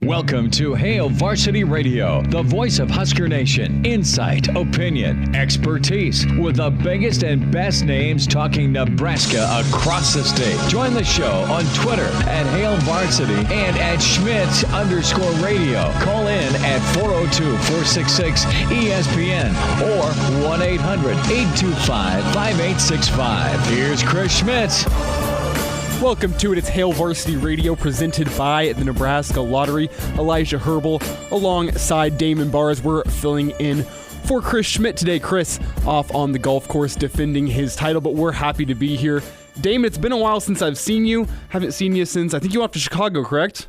Welcome to Hail Varsity Radio, the voice of Husker Nation. Insight, opinion, expertise, with the biggest and best names talking Nebraska across the state. Join the show on Twitter at Hail Varsity and at Schmitz_radio. Call in at 402-466-ESPN or 1-800-825-5865. Here's Chris Schmitz. Welcome to it. It's Hail Varsity Radio presented by the Nebraska Lottery. Elijah Herbal alongside Damon Barr as we're filling in for Chris Schmidt today. Chris off on the golf course defending his title, but we're happy to be here. Damon, it's been a while since I've seen you. Haven't seen you since, I think you went off to Chicago, correct?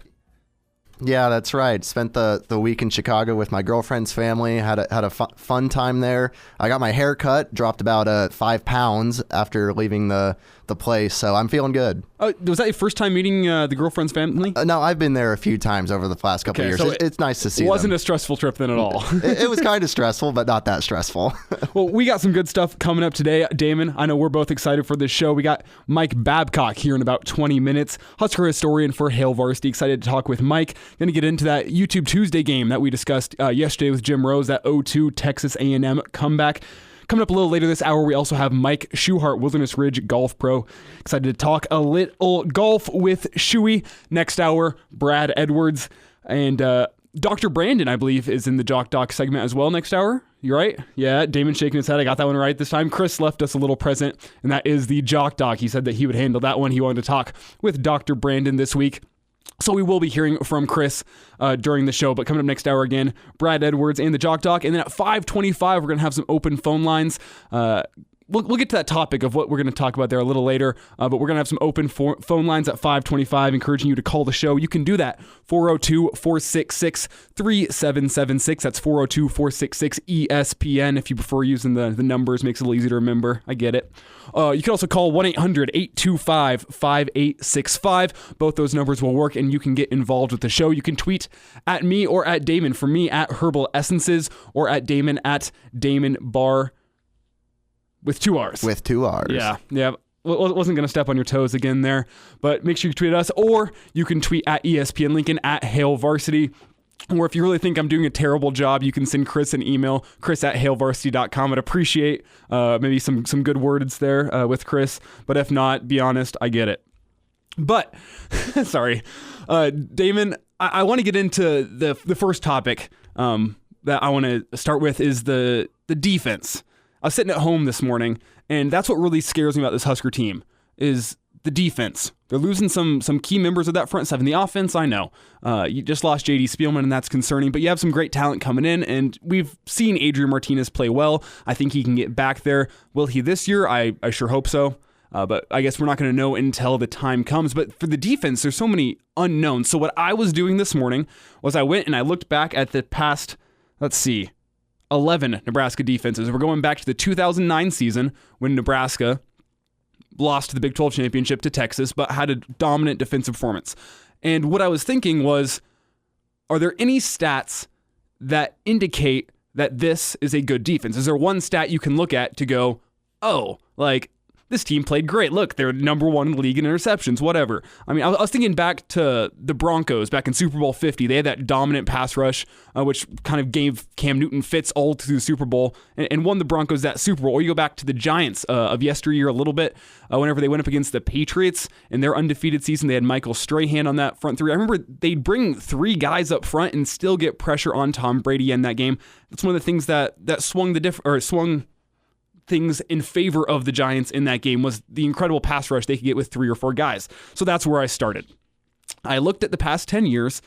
Yeah, that's right. Spent the week in Chicago with my girlfriend's family. Had a fun time there. I got my hair cut, dropped about 5 pounds after leaving the place, so I'm feeling good. Was that your first time meeting the girlfriend's family? No, I've been there a few times over the past couple of years. So it's nice to see them. It wasn't a stressful trip then at all. It was kind of stressful, but not that stressful. Well, we got some good stuff coming up today. Damon, I know we're both excited for this show. We got Mike Babcock here in about 20 minutes. Husker historian for Hail Varsity. Excited to talk with Mike. Going to get into that YouTube Tuesday game that we discussed yesterday with Jim Rose, that 0-2 Texas A&M comeback. Coming up a little later this hour, we also have Mike Schuhart, Wilderness Ridge Golf Pro. Excited to talk a little golf with Shuey. Next hour, Brad Edwards. And Dr. Brandon, I believe, is in the Jock Doc segment as well next hour. You right? Yeah, Damon shaking his head. I got that one right this time. Chris left us a little present, and that is the Jock Doc. He said that he would handle that one. He wanted to talk with Dr. Brandon this week. So we will be hearing from Chris during the show, but coming up next hour again, Brad Edwards and the Jock Doc. And then at 5:25, we're going to have some open phone lines. We'll get to that topic of what we're going to talk about there a little later, but we're going to have some open phone lines at 5:25, encouraging you to call the show. You can do that, 402-466-3776. That's 402-466-ESPN. If you prefer using the numbers, makes it a little easier to remember. I get it. You can also call 1-800-825-5865. Both those numbers will work, and you can get involved with the show. You can tweet at me or at Damon. For me, at Herbal Essences, or at Damon, at Damon Barr. With 2 R's. With 2 R's. Yeah. Wasn't going to step on your toes again there, but make sure you tweet at us, or you can tweet at ESPN Lincoln, at Hail Varsity. Or if you really think I'm doing a terrible job, you can send Chris an email, chris@hailvarsity.com. I'd appreciate maybe some good words there with Chris, but if not, be honest, I get it. But, sorry, Damon, I want to get into the first topic that I want to start with is the defense. I was sitting at home this morning, and that's what really scares me about this Husker team, is the defense. They're losing some key members of that front seven. The offense, I know. You just lost J.D. Spielman, and that's concerning, but you have some great talent coming in, and we've seen Adrian Martinez play well. I think he can get back there. Will he this year? I sure hope so, but I guess we're not going to know until the time comes. But for the defense, there's so many unknowns. So what I was doing this morning was I went and I looked back at the past, 11 Nebraska defenses. We're going back to the 2009 season when Nebraska lost the Big 12 championship to Texas, but had a dominant defensive performance. And what I was thinking was, are there any stats that indicate that this is a good defense? Is there one stat you can look at to go, oh, like, this team played great. Look, they're number one in the league in interceptions, whatever. I mean, I was thinking back to the Broncos back in Super Bowl 50. They had that dominant pass rush, which kind of gave Cam Newton fits all through the Super Bowl and won the Broncos that Super Bowl. Or you go back to the Giants of yesteryear a little bit, whenever they went up against the Patriots in their undefeated season. They had Michael Strahan on that front three. I remember they'd bring 3 guys up front and still get pressure on Tom Brady in that game. That's one of the things that swung things in favor of the Giants in that game, was the incredible pass rush they could get with 3 or 4 guys. So that's where I started. I looked at the past 10 years,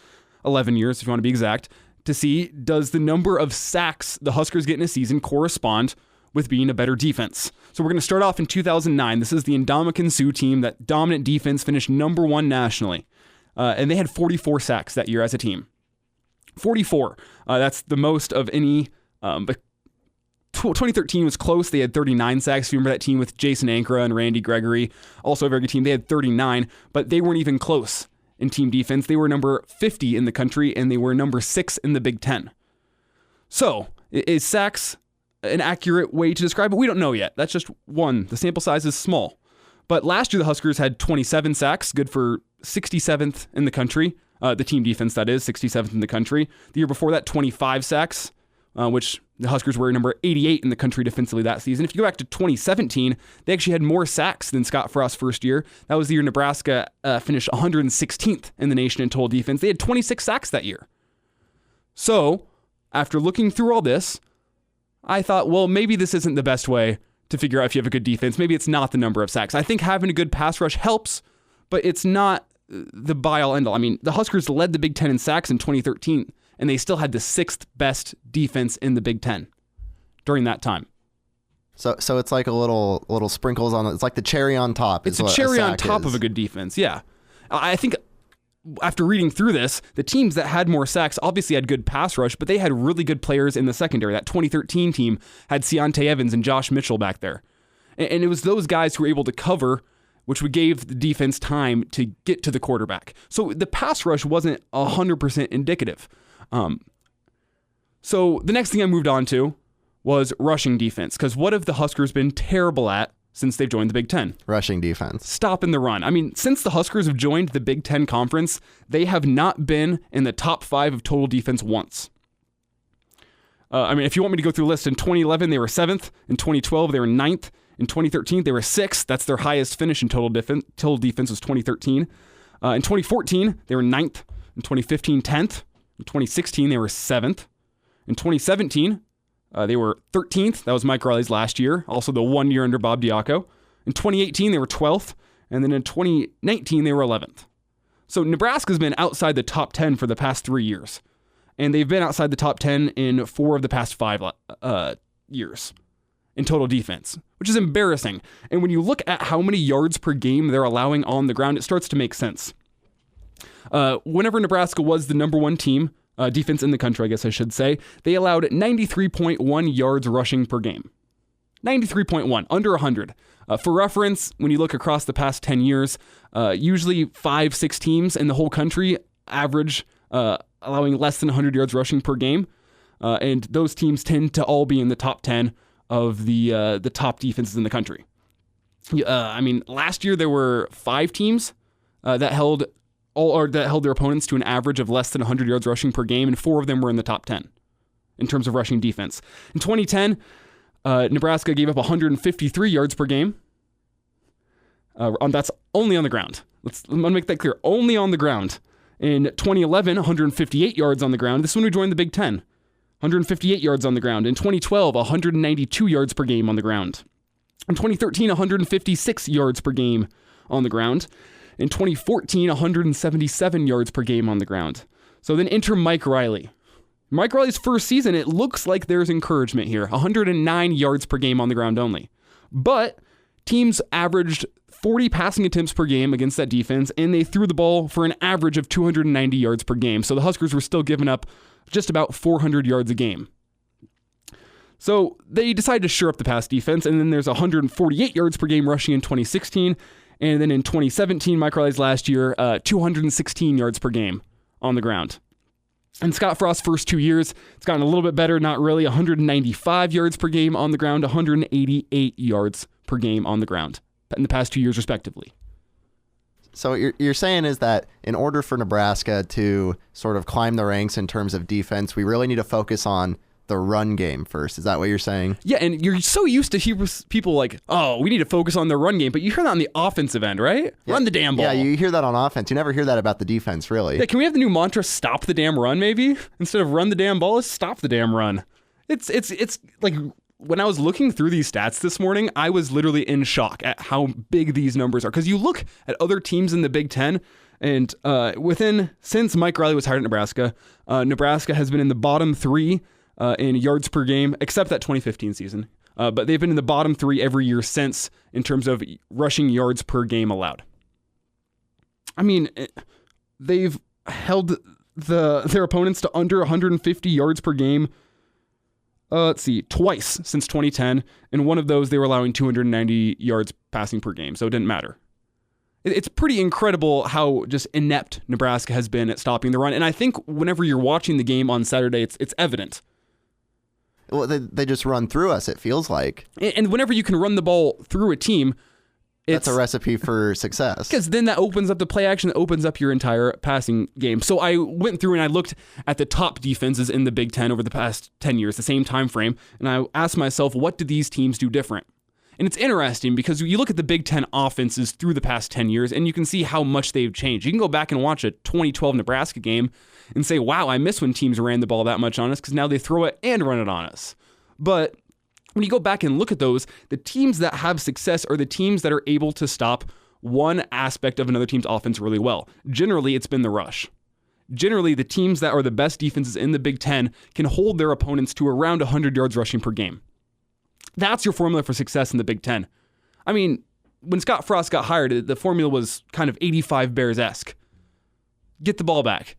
11 years if you want to be exact, to see, does the number of sacks the Huskers get in a season correspond with being a better defense? So we're going to start off in 2009. This is the Ndamukong Suh team. That dominant defense finished number 1 nationally. And they had 44 sacks that year as a team. 44. That's the most of any... 2013 was close. They had 39 sacks. If you remember that team with Jason Ankara and Randy Gregory, also a very good team. They had 39, but they weren't even close in team defense. They were number 50 in the country, and they were number 6 in the Big Ten. So, is sacks an accurate way to describe it? We don't know yet. That's just one. The sample size is small. But last year, the Huskers had 27 sacks, good for 67th in the country. The team defense, that is, 67th in the country. The year before that, 25 sacks, which the Huskers were number 88 in the country defensively that season. If you go back to 2017, they actually had more sacks than Scott Frost's first year. That was the year Nebraska finished 116th in the nation in total defense. They had 26 sacks that year. So, after looking through all this, I thought, well, maybe this isn't the best way to figure out if you have a good defense. Maybe it's not the number of sacks. I think having a good pass rush helps, but it's not the be-all, end-all. I mean, the Huskers led the Big Ten in sacks in 2013, and they still had the 6th best defense in the Big Ten during that time. So it's like a little sprinkles on it. It's like the cherry on top. It's a cherry on top of a good defense, yeah. I think after reading through this, the teams that had more sacks obviously had good pass rush, but they had really good players in the secondary. That 2013 team had Ciante Evans and Josh Mitchell back there. And it was those guys who were able to cover, which would gave the defense time to get to the quarterback. So the pass rush wasn't 100% indicative. So the next thing I moved on to was rushing defense, because what have the Huskers been terrible at since they've joined the Big Ten? Rushing defense. Stopping the run. I mean, since the Huskers have joined the Big Ten Conference, they have not been in the top 5 of total defense once. If you want me to go through the list, in 2011, they were 7th. In 2012, they were 9th. In 2013, they were 6th. That's their highest finish in total defense. Total defense was 2013. In 2014, they were 9th. In 2015, 10th. In 2016, they were 7th. In 2017, they were 13th. That was Mike Riley's last year. Also the 1 year under Bob Diaco. In 2018, they were 12th. And then in 2019, they were 11th. So Nebraska's been outside the top 10 for the past 3 years. And they've been outside the top 10 in 4 of the past 5 years in total defense, which is embarrassing. And when you look at how many yards per game they're allowing on the ground, it starts to make sense. Whenever Nebraska was the number 1 team, defense in the country, I guess I should say, they allowed 93.1 yards rushing per game. 93.1, under 100. For reference, when you look across the past 10 years, usually 5-6 teams in the whole country average allowing less than 100 yards rushing per game. And those teams tend to all be in the top 10 of the top defenses in the country. Last year there were 5 teams that held their opponents to an average of less than 100 yards rushing per game, and 4 of them were in the top 10 in terms of rushing defense. In 2010, Nebraska gave up 153 yards per game. That's only on the ground. I'm going to make that clear. Only on the ground. In 2011, 158 yards on the ground. This is when we joined the Big Ten. 158 yards on the ground. In 2012, 192 yards per game on the ground. In 2013, 156 yards per game on the ground. In 2014, 177 yards per game on the ground. So then enter Mike Riley. Mike Riley's first season, it looks like there's encouragement here. 109 yards per game on the ground only. But teams averaged 40 passing attempts per game against that defense, and they threw the ball for an average of 290 yards per game. So the Huskers were still giving up just about 400 yards a game. So they decided to shore up the pass defense, and then there's 148 yards per game rushing in 2016. And then in 2017, Mike Riley's last year, 216 yards per game on the ground. In Scott Frost's first 2 years, it's gotten a little bit better, not really. 195 yards per game on the ground, 188 yards per game on the ground in the past 2 years, respectively. So you're saying is that in order for Nebraska to sort of climb the ranks in terms of defense, we really need to focus on the run game first. Is that what you're saying? Yeah, and you're so used to hear people like, oh, we need to focus on the run game, but you hear that on the offensive end, right? Yeah. Run the damn ball. Yeah, you hear that on offense. You never hear that about the defense, really. Yeah, can we have the new mantra, stop the damn run, maybe? Instead of run the damn ball, let's stop the damn run. It's like, when I was looking through these stats this morning, I was literally in shock at how big these numbers are. Because you look at other teams in the Big Ten, and since Mike Riley was hired at Nebraska, Nebraska has been in the bottom 3 in yards per game, except that 2015 season. But they've been in the bottom 3 every year since in terms of rushing yards per game allowed. I mean, they've held their opponents to under 150 yards per game, twice since 2010. And one of those, they were allowing 290 yards passing per game, so it didn't matter. It's pretty incredible how just inept Nebraska has been at stopping the run. And I think whenever you're watching the game on Saturday, it's evident. Well, they just run through us, it feels like. And whenever you can run the ball through a team, That's a recipe for success. Because then that opens up the play action, that opens up your entire passing game. So I went through and I looked at the top defenses in the Big Ten over the past 10 years, the same time frame, and I asked myself, what do these teams do different? And it's interesting because you look at the Big Ten offenses through the past 10 years, and you can see how much they've changed. You can go back and watch a 2012 Nebraska game and say, wow, I miss when teams ran the ball that much on us because now they throw it and run it on us. But when you go back and look at those, the teams that have success are the teams that are able to stop one aspect of another team's offense really well. Generally, it's been the rush. Generally, the teams that are the best defenses in the Big Ten can hold their opponents to around 100 yards rushing per game. That's your formula for success in the Big Ten. I mean, when Scott Frost got hired, the formula was kind of 85 Bears-esque. Get the ball back.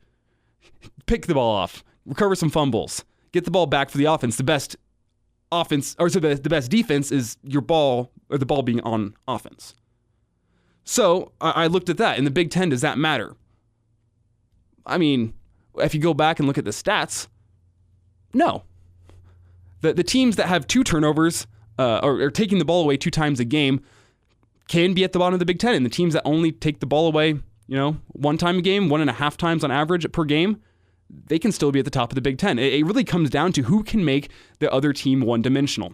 Pick the ball off. Recover some fumbles. Get the ball back for the offense. The best defense is your ball, or the ball being on offense. So I looked at that. In the Big Ten, does that matter? I mean, if you go back and look at the stats, no. The teams that have 2 turnovers or taking the ball away 2 times a game can be at the bottom of the Big Ten. And the teams that only take the ball away, 1 time a game, 1.5 times on average per game, they can still be at the top of the Big Ten. It really comes down to who can make the other team one-dimensional.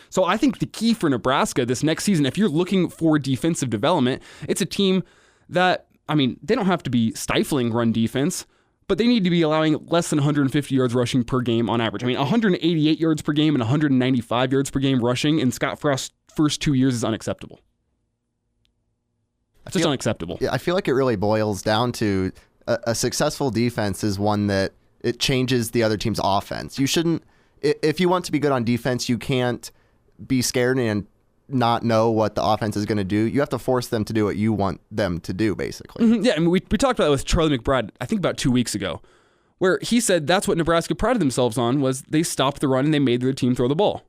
So I think the key for Nebraska this next season, if you're looking for defensive development, it's a team that, they don't have to be stifling run defense, but they need to be allowing less than 150 yards rushing per game on average. 188 yards per game and 195 yards per game rushing in Scott Frost's first 2 years is unacceptable. It's just unacceptable. Yeah, I feel like it really boils down to a successful defense is one that it changes the other team's offense. You shouldn't, if you want to be good on defense, you can't be scared and not know what the offense is going to do. You have to force them to do what you want them to do, basically. Mm-hmm. Yeah, we talked about it with Charlie McBride, I think about 2 weeks ago, where he said that's what Nebraska prided themselves on, was they stopped the run and they made their team throw the ball.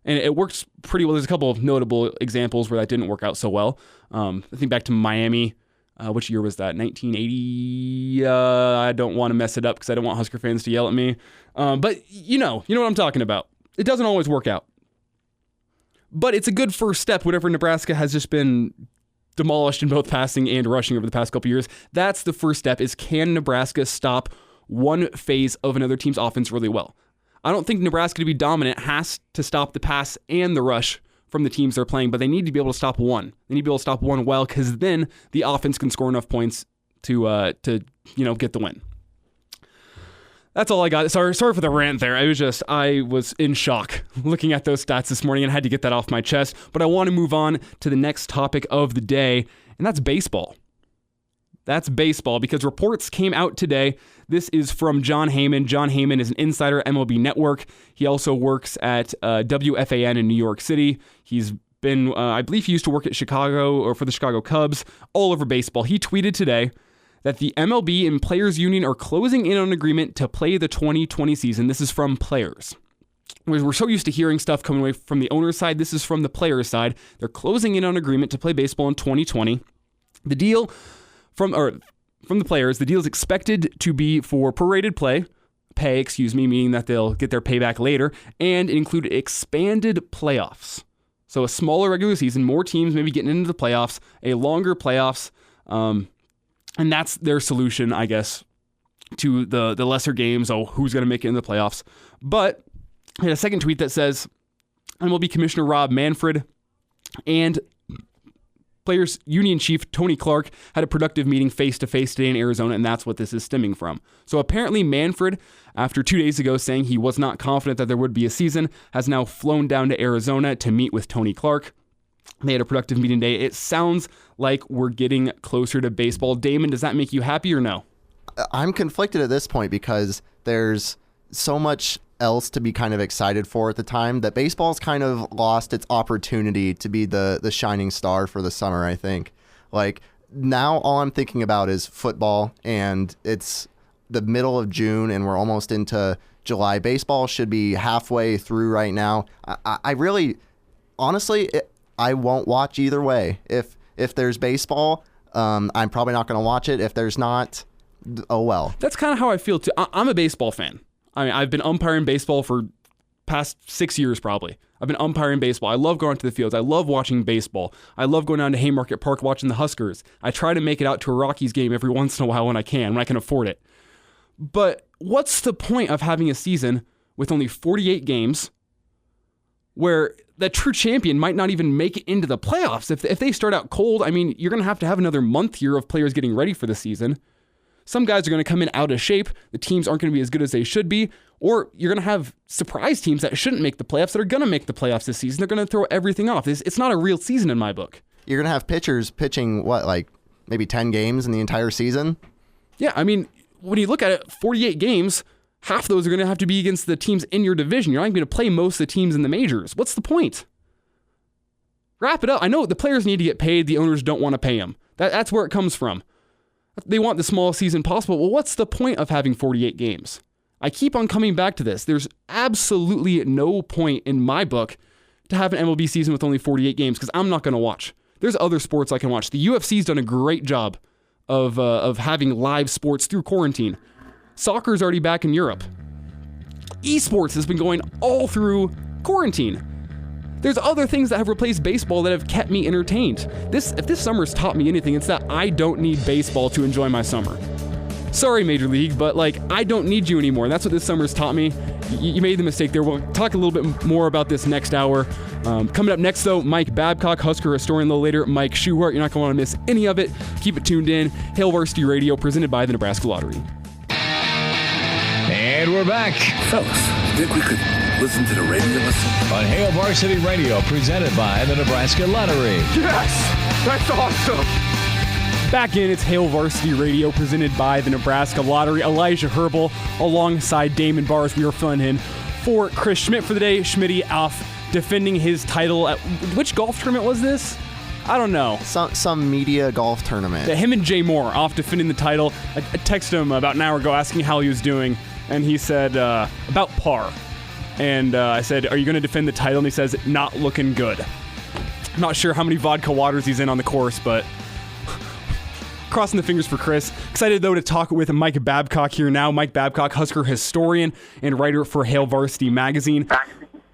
And it works pretty well. There's a couple of notable examples where that didn't work out so well. I think back to Miami. Which year was that? 1980? I don't want to mess it up because I don't want Husker fans to yell at me. But you know what I'm talking about. It doesn't always work out. But it's a good first step whenever Nebraska has just been demolished in both passing and rushing over the past couple years. That's the first step, is can Nebraska stop one phase of another team's offense really well? I don't think Nebraska to be dominant has to stop the pass and the rush from the teams they're playing, but they need to be able to stop one. They need to be able to stop one well, because then the offense can score enough points to get the win. That's all I got. Sorry for the rant there. I was in shock looking at those stats this morning and had to get that off my chest. But I want to move on to the next topic of the day, and that's baseball. That's baseball, because reports came out today. This is from Jon Heyman. Jon Heyman is an insider at MLB Network. He also works at WFAN in New York City. He's been, I believe he used to work at Chicago or for the Chicago Cubs, all over baseball. He tweeted today that the MLB and Players Union are closing in on an agreement to play the 2020 season. This is from players. We're so used to hearing stuff coming away from the owner's side. This is from the players' side. They're closing in on an agreement to play baseball in 2020. The deal from the players, the deal is expected to be for prorated pay, meaning that they'll get their payback later, and include expanded playoffs. So a smaller regular season, more teams maybe getting into the playoffs, a longer playoffs, and that's their solution, I guess, to the lesser games. Oh, who's going to make it in the playoffs? But I had a second tweet that says MLB Commissioner Rob Manfred and Players Union Chief Tony Clark had a productive meeting face-to-face today in Arizona, and that's what this is stemming from. So apparently Manfred, after 2 days ago saying he was not confident that there would be a season, has now flown down to Arizona to meet with Tony Clark. They had a productive meeting today. It sounds like we're getting closer to baseball. Damon, does that make you happy or no? I'm conflicted at this point because there's so much else to be kind of excited for at the time that baseball's kind of lost its opportunity to be the shining star for the summer, I think. Like, now all I'm thinking about is football, and it's the middle of June and we're almost into July. Baseball should be halfway through right now. I really, honestly, I won't watch either way. If there's baseball, I'm probably not going to watch it. If there's not, oh well. That's kind of how I feel too. I'm a baseball fan. I mean, I've been umpiring baseball for past 6 years probably. I've been umpiring baseball. I love going to the fields. I love watching baseball. I love going down to Haymarket Park watching the Huskers. I try to make it out to a Rockies game every once in a while when I can afford it. But what's the point of having a season with only 48 games where that true champion might not even make it into the playoffs? If they start out cold, I mean, you're going to have another month here of players getting ready for the season. Some guys are going to come in out of shape. The teams aren't going to be as good as they should be. Or you're going to have surprise teams that shouldn't make the playoffs that are going to make the playoffs this season. They're going to throw everything off. It's not a real season in my book. You're going to have pitchers pitching, like maybe 10 games in the entire season? Yeah, I mean, when you look at it, 48 games, half of those are going to have to be against the teams in your division. You're not going to play most of the teams in the majors. What's the point? Wrap it up. I know the players need to get paid. The owners don't want to pay them. That's where it comes from. They want the smallest season possible. Well, what's the point of having 48 games? I keep on coming back to this. There's absolutely no point in my book to have an MLB season with only 48 games because I'm not going to watch. There's other sports I can watch. The UFC's done a great job of having live sports through quarantine. Soccer's already back in Europe. Esports has been going all through quarantine. There's other things that have replaced baseball that have kept me entertained. If this summer's taught me anything, it's that I don't need baseball to enjoy my summer. Sorry, Major League, but I don't need you anymore. That's what this summer's taught me. You made the mistake there. We'll talk a little bit more about this next hour. Coming up next, though, Mike Babcock, Husker historian. A little later, Mike Schuhart. You're not going to want to miss any of it. Keep it tuned in. Hail Varsity Radio, presented by the Nebraska Lottery. And we're back Fellas, think we could listen to the radio on Hail Varsity Radio, presented by the Nebraska Lottery. Yes! That's awesome! Back in, it's Hail Varsity Radio, presented by the Nebraska Lottery. Elijah Herbal, alongside Damon Bars. We are filling in for Chris Schmidt for the day. Schmitty off defending his title at which golf tournament was this? I don't know. Some media golf tournament. Him and Jay Moore off defending the title. I texted him about an hour ago asking how he was doing, and he said about par. And I said, are you going to defend the title? And he says, not looking good. I'm not sure how many vodka waters he's in on the course, but crossing the fingers for Chris. Excited, though, to talk with Mike Babcock here now. Mike Babcock, Husker historian and writer for Hail Varsity Magazine.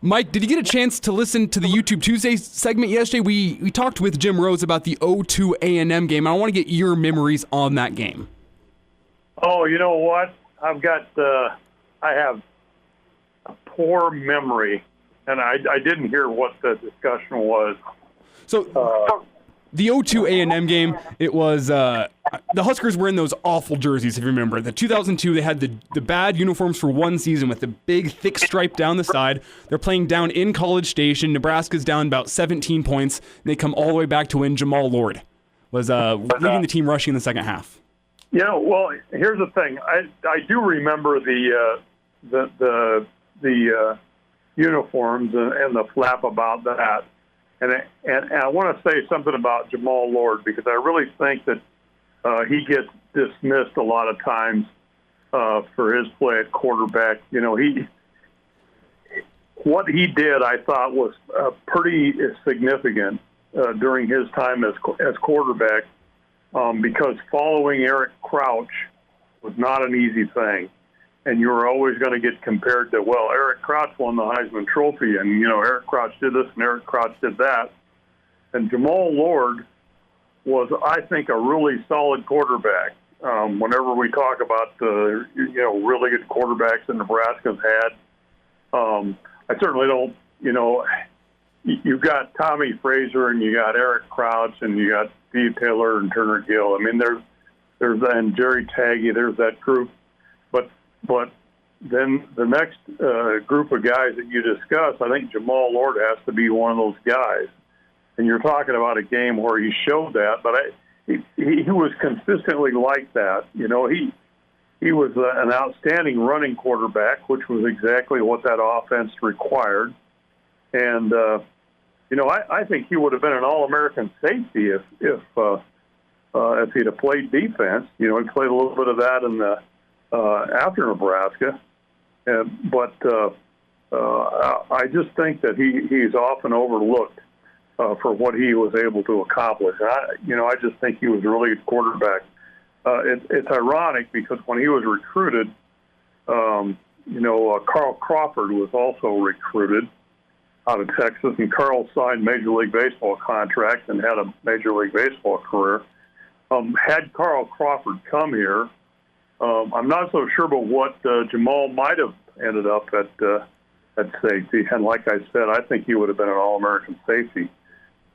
Mike, did you get a chance to listen to the YouTube Tuesday segment yesterday? We talked with Jim Rose about the 0-2 A&M game. I want to get your memories on that game. Oh, you know what? I have a poor memory, and I didn't hear what the discussion was. So the 0-2 A&M game, it was the Huskers were in those awful jerseys, if you remember. The 2002, they had the bad uniforms for one season with the big, thick stripe down the side. They're playing down in College Station. Nebraska's down about 17 points, and they come all the way back to win. Jamal Lord was leading the team rushing in the second half. You know, well, here's the thing. I do remember the uniforms and the flap about that. And I want to say something about Jamal Lord, because I really think that he gets dismissed a lot of times for his play at quarterback. You know, what he did, I thought, was pretty significant during his time as quarterback, because following Eric Crouch was not an easy thing. And you were always going to get compared to, well, Eric Crouch won the Heisman Trophy, and, you know, Eric Crouch did this and Eric Crouch did that. And Jamal Lord was, I think, a really solid quarterback. Whenever we talk about the, really good quarterbacks that Nebraska's had, I certainly don't, you've got Tommy Fraser and you got Eric Crouch and you got Steve Taylor and Turner Gill. I mean, there's and Jerry Taggy, there's that group. But then the next group of guys that you discuss, I think Jamal Lord has to be one of those guys. And you're talking about a game where he showed that, but he was consistently like that. You know, he was an outstanding running quarterback, which was exactly what that offense required. And I think he would have been an All-American safety if he'd have played defense. You know, he played a little bit of that in the after Nebraska, but I just think that he's often overlooked for what he was able to accomplish. I just think he was a really good quarterback. It's ironic because when he was recruited, Carl Crawford was also recruited, out of Texas, and Carl signed Major League Baseball contract and had a Major League Baseball career. Had Carl Crawford come here, I'm not so sure about what Jamal might have ended up at safety. And like I said, I think he would have been an All-American safety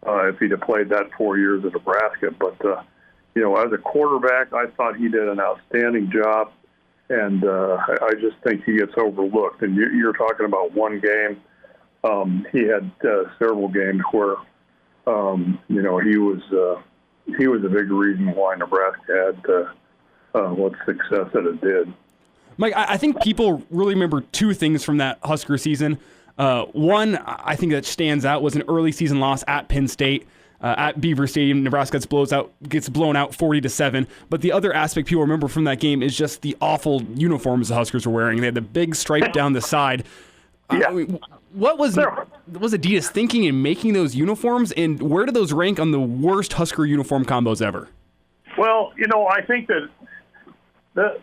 if he'd have played that 4 years at Nebraska. But, as a quarterback, I thought he did an outstanding job, and I just think he gets overlooked. And you're talking about one game. He had several games where, he was a big reason why Nebraska had what success that it did. Mike, I think people really remember two things from that Husker season. One, I think that stands out was an early season loss at Penn State. At Beaver Stadium, Nebraska gets blown out 40-7. But the other aspect people remember from that game is just the awful uniforms the Huskers were wearing. They had the big stripe down the side. Yeah. What was Adidas thinking in making those uniforms, and where do those rank on the worst Husker uniform combos ever? Well, I think that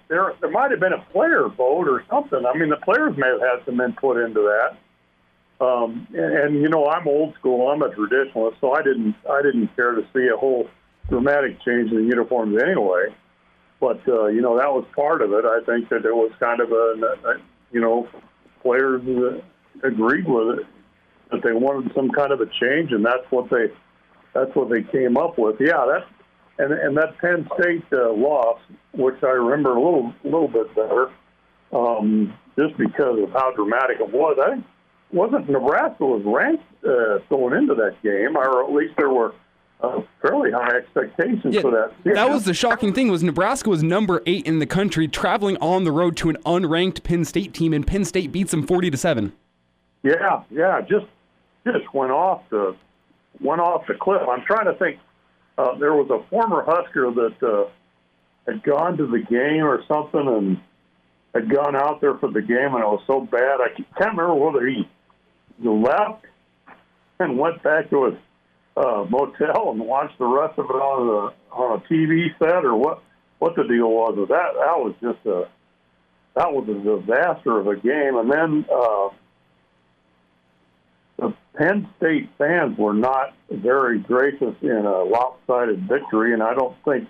there might have been a player vote or something. I mean, the players may have had some input into that. I'm old school. I'm a traditionalist, so I didn't care to see a whole dramatic change in the uniforms anyway. But that was part of it. I think that it was kind of players agreed with it, that they wanted some kind of a change, and that's what they came up with. Yeah, that Penn State loss, which I remember a little bit better, just because of how dramatic it was. I think Nebraska was ranked going into that game, or at least there were fairly high expectations for that. Yeah. That was the shocking thing, was Nebraska was number 8 in the country, traveling on the road to an unranked Penn State team, and Penn State beats them 40-7. Yeah, just went off the cliff. I'm trying to think. There was a former Husker that had gone to the game or something, and had gone out there for the game, and it was so bad. I can't remember whether he left and went back to his motel and watched the rest of it on a TV set, or what the deal was with that. That was a disaster of a game. And then the Penn State fans were not very gracious in a lopsided victory, and I don't think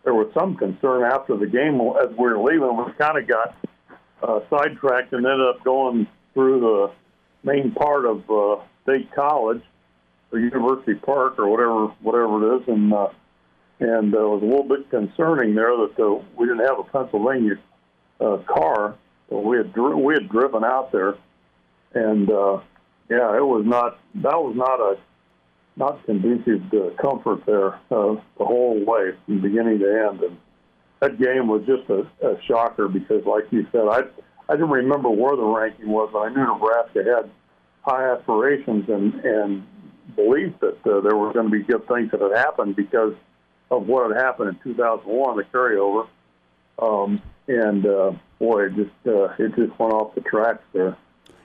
there was some concern after the game as we were leaving. We kind of got sidetracked and ended up going through the main part of State College, or University Park, or whatever it is, and it was a little bit concerning there that we didn't have a Pennsylvania car. So we had driven out there, and it was not conducive to comfort there the whole way from beginning to end. And that game was just a shocker because, like you said, I didn't remember where the ranking was, but I knew Nebraska had high aspirations and believed that there were going to be good things that had happened because of what had happened in 2001, the carryover. It just went off the tracks there.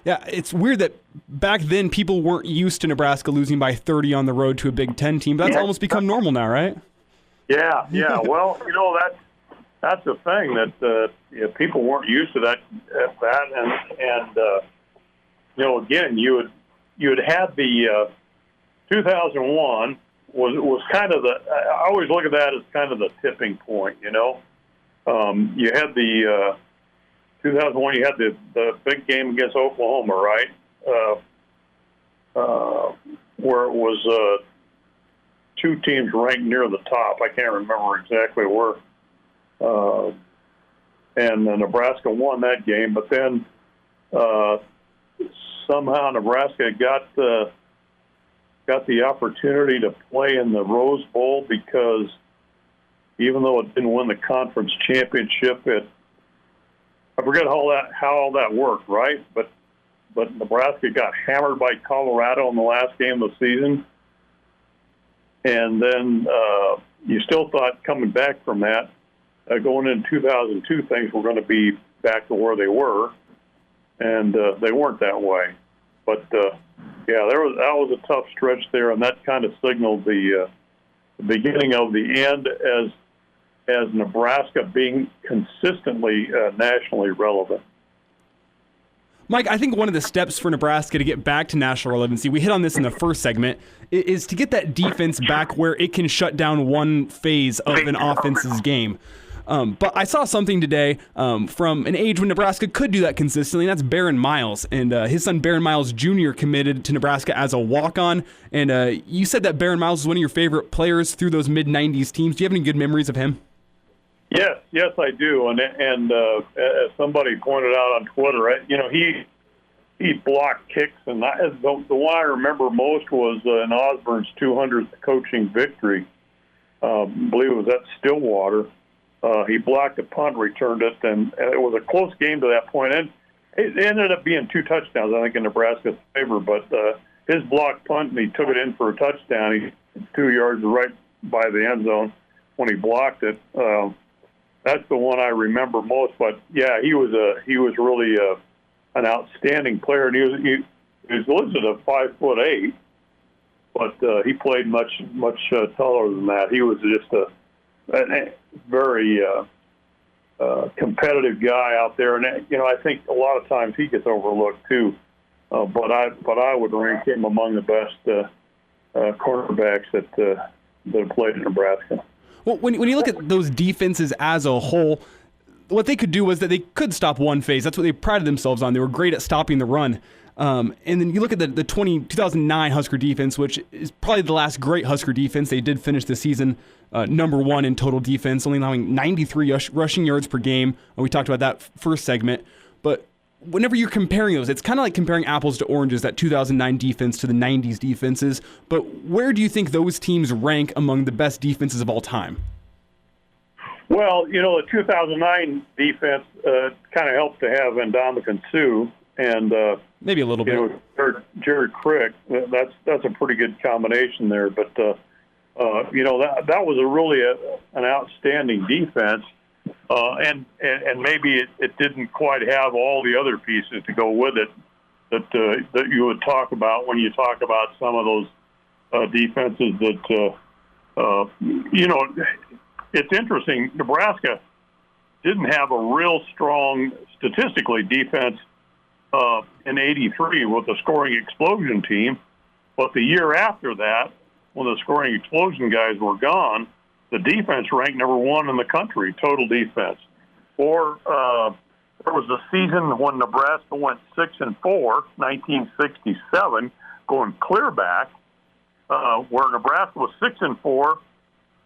Yeah, it's weird that back then people weren't used to Nebraska losing by 30 on the road to a Big Ten team. But that's almost become normal now, right? Yeah. Well, that's the thing that people weren't used to that, and again, you had had the 2001 was kind of I always look at that as kind of the tipping point. You had the 2001, you had the big game against Oklahoma, right? Where it was two teams ranked near the top. I can't remember exactly where. And Nebraska won that game, but then somehow Nebraska got the opportunity to play in the Rose Bowl because even though it didn't win the conference championship, I forget how all that worked, right? But Nebraska got hammered by Colorado in the last game of the season, and then you still thought coming back from that, going into 2002, things were going to be back to where they were, and they weren't that way. But that was a tough stretch there, and that kind of signaled the beginning of the end as Nebraska being consistently nationally relevant. Mike, I think one of the steps for Nebraska to get back to national relevancy, we hit on this in the first segment, is to get that defense back where it can shut down one phase of an offense's game. But I saw something today from an age when Nebraska could do that consistently, and that's Barron Miles. And his son Barron Miles Jr. committed to Nebraska as a walk-on. And you said that Barron Miles was one of your favorite players through those mid-'90s teams. Do you have any good memories of him? Yes, I do. And as somebody pointed out on Twitter, he blocked kicks, and the one I remember most was in Osborne's 200th coaching victory. I believe it was at Stillwater. He blocked a punt, returned it, and it was a close game to that point. And it ended up being 2 touchdowns, I think, in Nebraska's favor. But his blocked punt, and he took it in for a touchdown. He 2 yards right by the end zone when he blocked it. That's the one I remember most. But yeah, he was really an outstanding player, and he was listed at 5'8", but he played much taller than that. He was just a very competitive guy out there, and I think a lot of times he gets overlooked too. But I would rank him among the best cornerbacks that have played in Nebraska. Well, when you look at those defenses as a whole, what they could do was that they could stop one phase. That's what they prided themselves on. They were great at stopping the run. And then you look at the 2009 Husker defense, which is probably the last great Husker defense. They did finish the season number 1 in total defense, only allowing 93 rushing yards per game. We talked about that first segment. But whenever you're comparing those, it's kind of like comparing apples to oranges, that 2009 defense to the 90s defenses. But where do you think those teams rank among the best defenses of all time? Well, the 2009 defense kind of helped to have Ndamukong Suh and maybe a little bit. Jared Crick. That's a pretty good combination there. But that was really an outstanding defense, and maybe it didn't quite have all the other pieces to go with it that you would talk about when you talk about some of those defenses that It's interesting. Nebraska didn't have a real strong, statistically, defense in '83 with the scoring explosion team. But the year after that, when the scoring explosion guys were gone, the defense ranked number 1 in the country, total defense. Or there was a season when Nebraska went 6-4, 1967, going clear back, where Nebraska was 6-4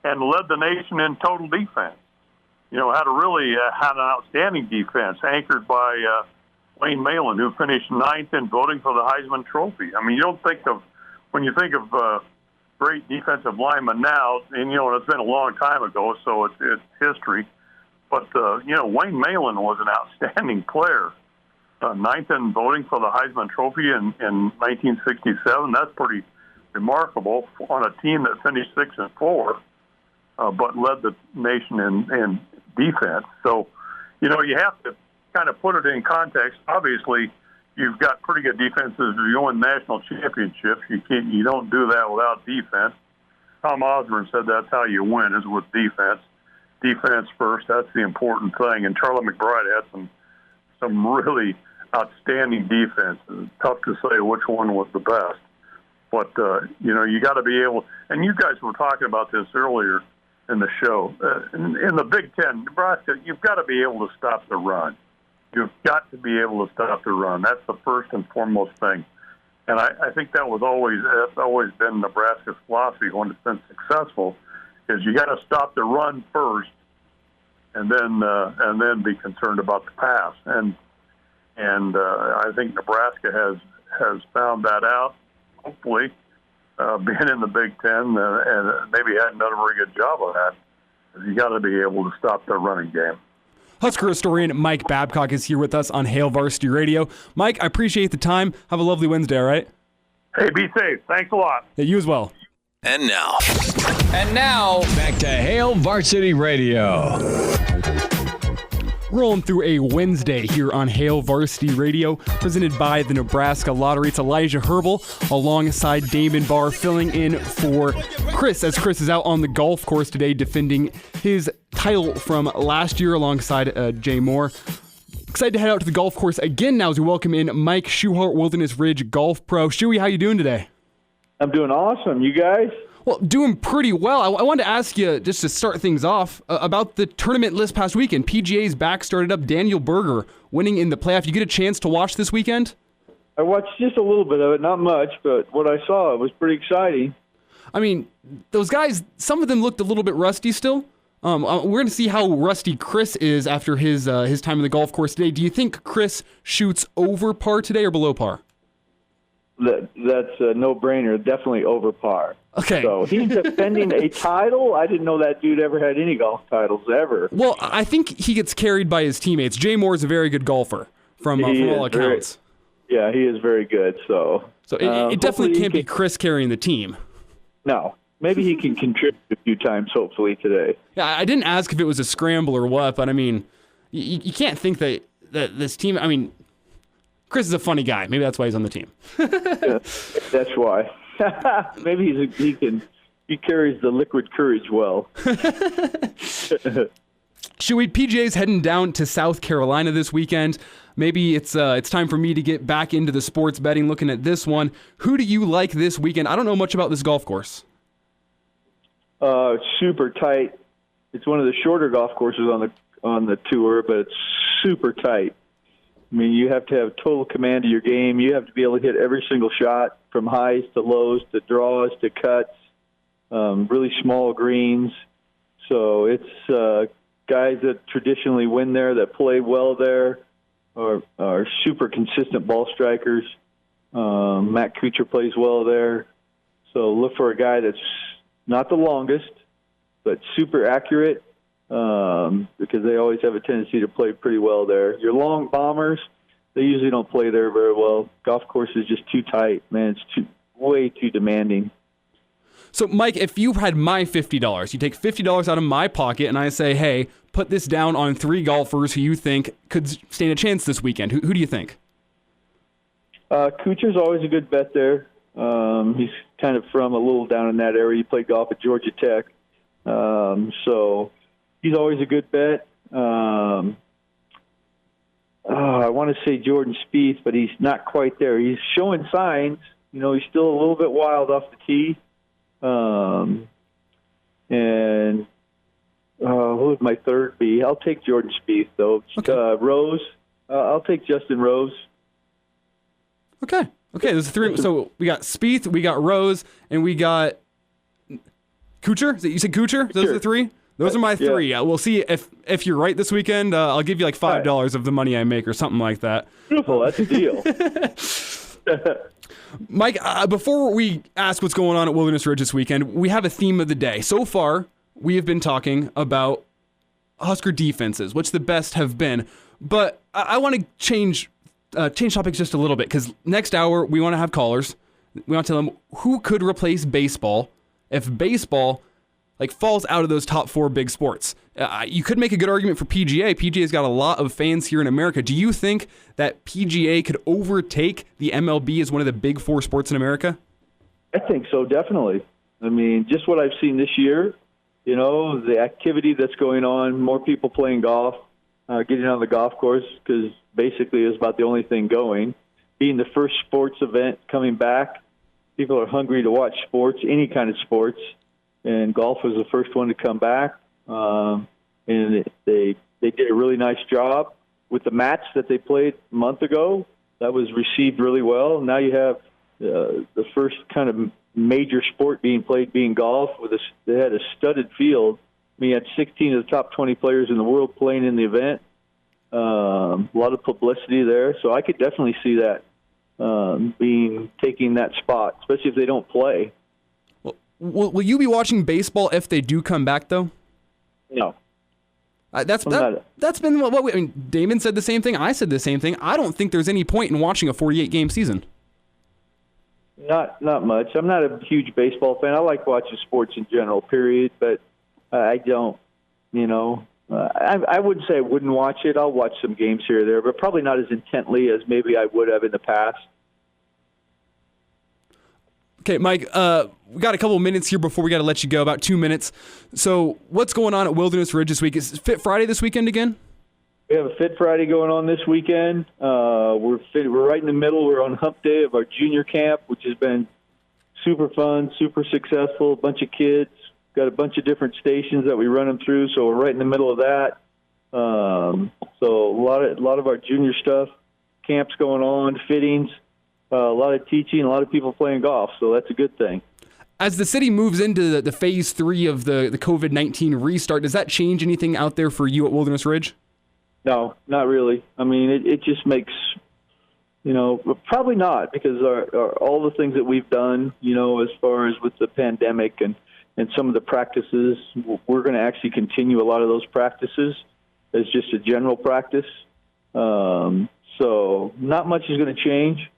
and led the nation in total defense. Had an outstanding defense, anchored by Wayne Malin, who finished 9th in voting for the Heisman Trophy. I mean, you don't think of, when you think of great defensive linemen now, and it's been a long time ago, so it's history. But Wayne Malin was an outstanding player, 9th in voting for the Heisman Trophy in 1967. That's pretty remarkable on a team that finished 6-4, but led the nation in defense. So, you have to kind of put it in context. Obviously, you've got pretty good defenses. You win national championships. You don't do that without defense. Tom Osborne said that's how you win, is with defense. Defense first. That's the important thing. And Charlie McBride had some really outstanding defense. It's tough to say which one was the best. But, you got to be able, and you guys were talking about this earlier in the show. In the Big Ten, Nebraska, you've got to be able to stop the run. You've got to be able to stop the run. That's the first and foremost thing. And I think that's always been Nebraska's philosophy when it's been successful, is you got to stop the run first, and then be concerned about the pass. And I think Nebraska has found that out. Hopefully, being in the Big Ten, and maybe hadn't done a very good job of that. You got to be able to stop the running game. Husker historian Mike Babcock is here with us on Hail Varsity Radio. Mike, I appreciate the time. Have a lovely Wednesday, all right? Hey, be safe. Thanks a lot. Yeah, you as well. And now, back to Hail Varsity Radio. Rolling through a Wednesday here on Hail Varsity Radio, presented by the Nebraska Lottery. It's Elijah Herbal alongside Damon Barr, filling in for Chris, as Chris is out on the golf course today defending his title from last year alongside Jay Moore. excited to head out to the golf course again now as we welcome in Mike Schuhart, Wilderness Ridge Golf Pro. Shuey, how you doing today? I'm doing awesome. You guys? Well, doing pretty well. I wanted to ask you, just to start things off, about the tournament this past weekend. PGA's back started up. Daniel Berger winning in the playoff. You get a chance to watch this weekend? I watched just a little bit of it, not much, but what I saw was pretty exciting. I mean, those guys, some of them looked a little bit rusty still. We're going to see how rusty Chris is after his time in the golf course today. Do you think Chris shoots over par today or below par? That's a no-brainer. Definitely over par. Okay. So he's defending a title? I didn't know that dude ever had any golf titles ever. Well, I think he gets carried by his teammates. Jay Moore is a very good golfer from all accounts. Yeah, he is very good. So it definitely can't be Chris carrying the team. No. Maybe he can contribute a few times, hopefully, today. Yeah, I didn't ask if it was a scramble or what, but I mean, you can't think that this team, I mean, Chris is a funny guy. Maybe that's why he's on the team. Yeah, that's why. Maybe he carries the liquid courage well. Shuey, PGA's heading down to South Carolina this weekend. Maybe it's time for me to get back into the sports betting, looking at this one. Who do you like this weekend? I don't know much about this golf course. Super tight. It's one of the shorter golf courses on the tour, but it's super tight. I mean, you have to have total command of your game. You have to be able to hit every single shot, from highs to lows to draws to cuts, really small greens. So it's guys that traditionally win there, that play well there, are super consistent ball strikers. Matt Kuchar plays well there. So look for a guy that's not the longest, but super accurate, because they always have a tendency to play pretty well there. Your long bombers, they usually don't play there very well. Golf course is just too tight, man. It's way too demanding. So, Mike, if you had my $50, you take $50 out of my pocket, and I say, hey, put this down on 3 golfers who you think could stand a chance this weekend. Who do you think? Kuchar's always a good bet there. He's kind of from a little down in that area. He played golf at Georgia Tech. So he's always a good bet. I want to say Jordan Spieth, but he's not quite there. He's showing signs. You know, he's still a little bit wild off the tee. And who would my third be? I'll take Jordan Spieth, though. Okay. Rose. I'll take Justin Rose. Okay, there's 3. So we got Spieth, we got Rose, and we got Kuchar. You said Kuchar? Those are the 3? Those are my 3. Yeah. We'll see if you're right this weekend. I'll give you like $5 of the money I make or something like that. Beautiful. That's a deal. Mike, before we ask what's going on at Wilderness Ridge this weekend, we have a theme of the day. So far, we have been talking about Husker defenses, which the best have been. But I want to change topics just a little bit, because next hour we want to have callers. We want to tell them who could replace baseball if baseball falls out of those top 4 big sports. You could make a good argument for PGA. PGA's got a lot of fans here in America. Do you think that PGA could overtake the MLB as one of the big 4 sports in America? I think so, definitely. I mean, just what I've seen this year, you know, the activity that's going on, more people playing golf, getting on the golf course, because basically it's about the only thing going. Being the first sports event coming back, people are hungry to watch sports, any kind of sports, and golf was the first one to come back. And they did a really nice job with the match that they played a month ago. That was received really well. Now you have the first kind of major sport being played being golf. They had a studded field. I mean, you had 16 of the top 20 players in the world playing in the event. A lot of publicity there. So I could definitely see that taking that spot, especially if they don't play. Will you be watching baseball if they do come back, though? No. That's been what I mean. Damon said the same thing. I said the same thing. I don't think there's any point in watching a 48-game season. Not much. I'm not a huge baseball fan. I like watching sports in general, period. But I don't, you know. I wouldn't say I wouldn't watch it. I'll watch some games here or there, but probably not as intently as maybe I would have in the past. Okay, Mike, we got a couple of minutes here before we got to let you go, about 2 minutes. So what's going on at Wilderness Ridge this week? Is Fit Friday this weekend again? We have a Fit Friday going on this weekend. We're right in the middle. We're on hump day of our junior camp, which has been super fun, super successful. A bunch of kids, got a bunch of different stations that we run them through. So we're right in the middle of that. So a lot of our junior stuff, camps going on, fittings, a lot of teaching, a lot of people playing golf. So that's a good thing. As the city moves into the phase 3 of the COVID-19 restart, does that change anything out there for you at Wilderness Ridge? No, not really. I mean, it just makes, probably not, because all the things that we've done, as far as with the pandemic and some of the practices, we're going to actually continue a lot of those practices as just a general practice. So not much is going to change,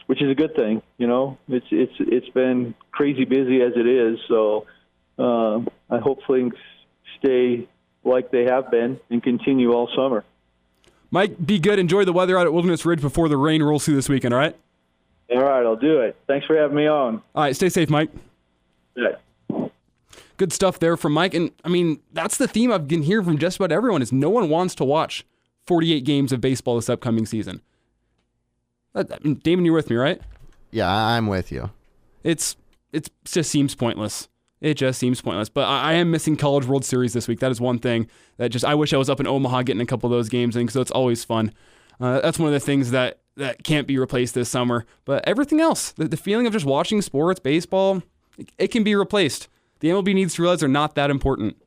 which is a good thing. It's been crazy busy as it is. So I hope things stay like they have been and continue all summer. Mike, be good. Enjoy the weather out at Wilderness Ridge before the rain rolls through this weekend, all right? All right, I'll do it. Thanks for having me on. All right, stay safe, Mike. Yeah. Good stuff there from Mike. And, I mean, that's the theme I've been hearing from just about everyone is no one wants to watch 48 games of baseball this upcoming season. Damon, you're with me, right? Yeah, I'm with you. It just seems pointless. It just seems pointless. But I am missing College World Series this week. That is one thing that I wish I was up in Omaha getting a couple of those games in, because it's always fun. That's one of the things that can't be replaced this summer. But everything else, the feeling of just watching sports, baseball, it can be replaced. The MLB needs to realize they're not that important.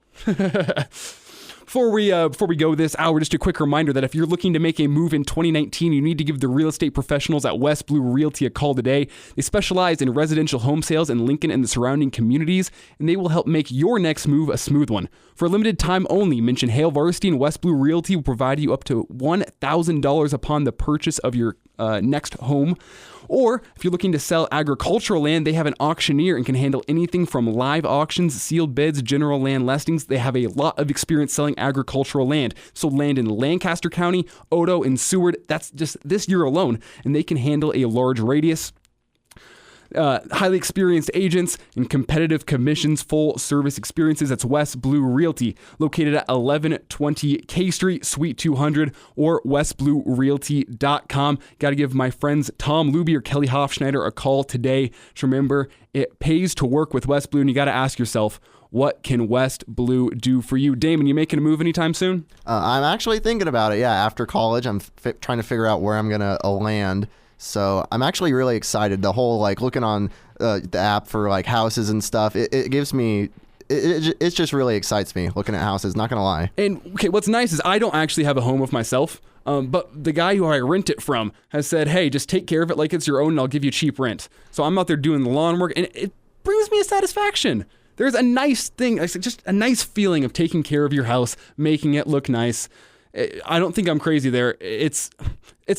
Before we go this hour, just a quick reminder that if you're looking to make a move in 2019, you need to give the real estate professionals at West Blue Realty a call today. They specialize in residential home sales in Lincoln and the surrounding communities, and they will help make your next move a smooth one. For a limited time only, mention Hale Varsity, and West Blue Realty will provide you up to $1,000 upon the purchase of your next home. Or if you're looking to sell agricultural land, they have an auctioneer and can handle anything from live auctions, sealed bids, general land listings. They have a lot of experience selling agricultural land. So land in Lancaster County, Odo, and Seward, that's just this year alone, and they can handle a large radius. Highly experienced agents and competitive commissions, full service experiences. That's West Blue Realty, located at 1120 K Street, Suite 200, or westbluerealty.com. Got to give my friends Tom Luby or Kelly Hofschneider a call today. Just remember, it pays to work with West Blue, and you got to ask yourself, what can West Blue do for you? Damon, you making a move anytime soon? I'm actually thinking about it. Yeah, after college, I'm trying to figure out where I'm gonna land. So I'm actually really excited. The whole looking on the app for houses and stuff. It gives me. It just really excites me looking at houses. Not gonna lie. And okay, what's nice is I don't actually have a home of myself. But the guy who I rent it from has said, "Hey, just take care of it like it's your own, and I'll give you cheap rent." So I'm out there doing the lawn work, and it brings me a satisfaction. There's a nice thing, just a nice feeling of taking care of your house, making it look nice. I don't think I'm crazy there. It's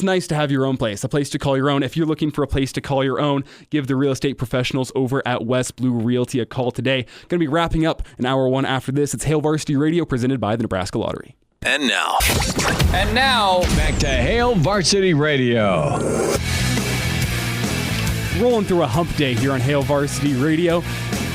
nice to have your own place, a place to call your own. If you're looking for a place to call your own, give the real estate professionals over at West Blue Realty a call today. Going to be wrapping up in hour one after this. It's Hale Varsity Radio presented by the Nebraska Lottery. And now, back to Hale Varsity Radio. Rolling through a hump day here on Hale Varsity Radio.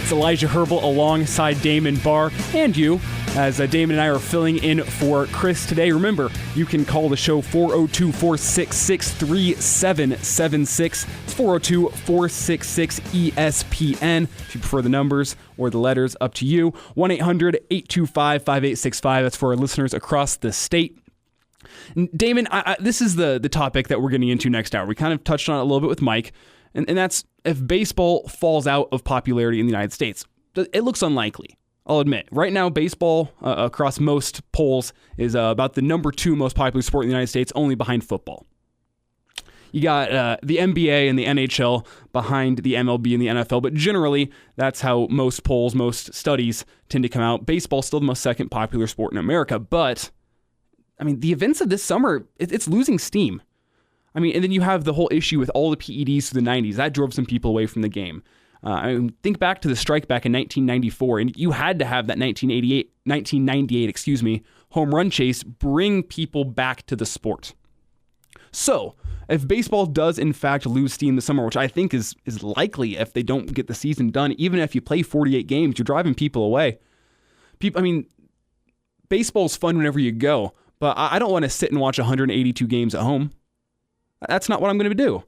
It's Elijah Herbal alongside Damon Barr and you, as Damon and I are filling in for Chris today. Remember, you can call the show 402-466-3776. It's 402-466-ESPN. If you prefer the numbers or the letters, up to you. 1-800-825-5865. That's for our listeners across the state. Damon, this is the topic that we're getting into next hour. We kind of touched on it a little bit with Mike, and that's if baseball falls out of popularity in the United States. It looks unlikely, I'll admit. Right now, baseball across most polls is about the number 2 most popular sport in the United States, only behind football. You got the NBA and the NHL behind the MLB and the NFL, but generally, that's how most polls, most studies tend to come out. Baseball's still the most second popular sport in America, but I mean, the events of this summer, it's losing steam. I mean, and then you have the whole issue with all the PEDs through the 90s. That drove some people away from the game. I mean, think back to the strike back in 1994, and you had to have that 1998 home run chase bring people back to the sport. So, if baseball does in fact lose steam this summer, which I think is likely if they don't get the season done, even if you play 48 games, you're driving people away. baseball's fun whenever you go, but I don't want to sit and watch 182 games at home. That's not what I'm going to do.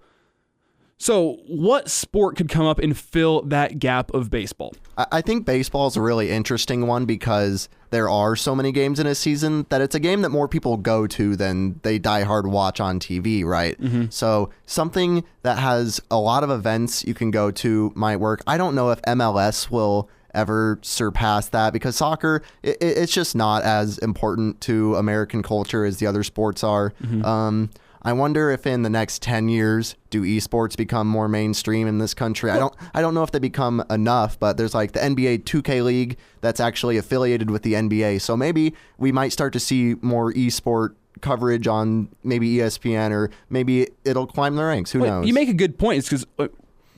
So what sport could come up and fill that gap of baseball? I think baseball is a really interesting one because there are so many games in a season that it's a game that more people go to than they die hard watch on TV, right? Mm-hmm. So something that has a lot of events you can go to might work. I don't know if MLS will ever surpass that because soccer, it's just not as important to American culture as the other sports are. Mm-hmm. I wonder if in the next 10 years, do esports become more mainstream in this country? I don't know if they become enough, but there's like the NBA 2K League that's actually affiliated with the NBA. So maybe we might start to see more esport coverage on maybe ESPN, or maybe it'll climb the ranks. Who knows? You make a good point. It's because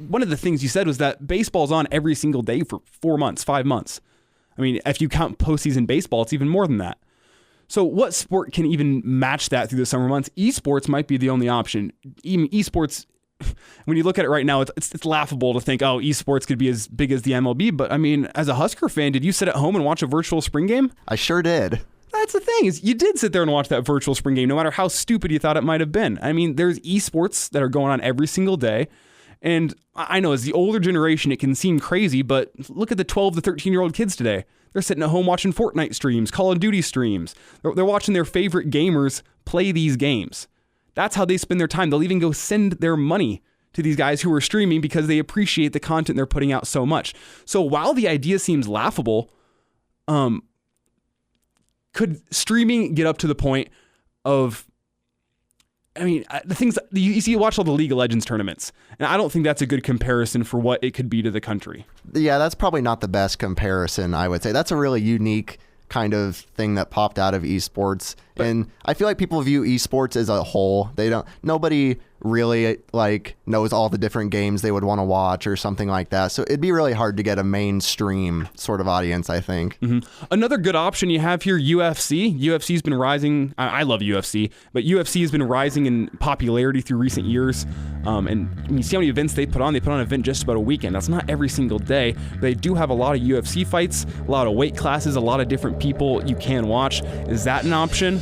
one of the things you said was that baseball's on every single day for 4 months, 5 months. I mean, if you count postseason baseball, it's even more than that. So what sport can even match that through the summer months? Esports might be the only option. Even esports, when you look at it right now, it's laughable to think, oh, esports could be as big as the MLB. But I mean, as a Husker fan, did you sit at home and watch a virtual spring game? I sure did. That's the thing, is you did sit there and watch that virtual spring game, no matter how stupid you thought it might have been. I mean, there's esports that are going on every single day. And I know as the older generation, it can seem crazy, but look at the 12 to 13-year-old kids today. They're sitting at home watching Fortnite streams, Call of Duty streams. They're watching their favorite gamers play these games. That's how they spend their time. They'll even go send their money to these guys who are streaming because they appreciate the content they're putting out so much. So while the idea seems laughable, could streaming get up to the point of, I mean, the things that you see, you watch all the League of Legends tournaments, and I don't think that's a good comparison for what it could be to the country. Yeah, that's probably not the best comparison, I would say. That's a really unique kind of thing that popped out of esports. And I feel like people view esports as a whole. Nobody really knows all the different games they would want to watch or something like that. So it'd be really hard to get a mainstream sort of audience, I think. Mm-hmm. Another good option you have here, UFC. UFC's been rising. I love UFC, but UFC has been rising in popularity through recent years. And you see how many events they put on. They put on an event just about a weekend. That's not every single day, but they do have a lot of UFC fights, a lot of weight classes, a lot of different people you can watch. Is that an option?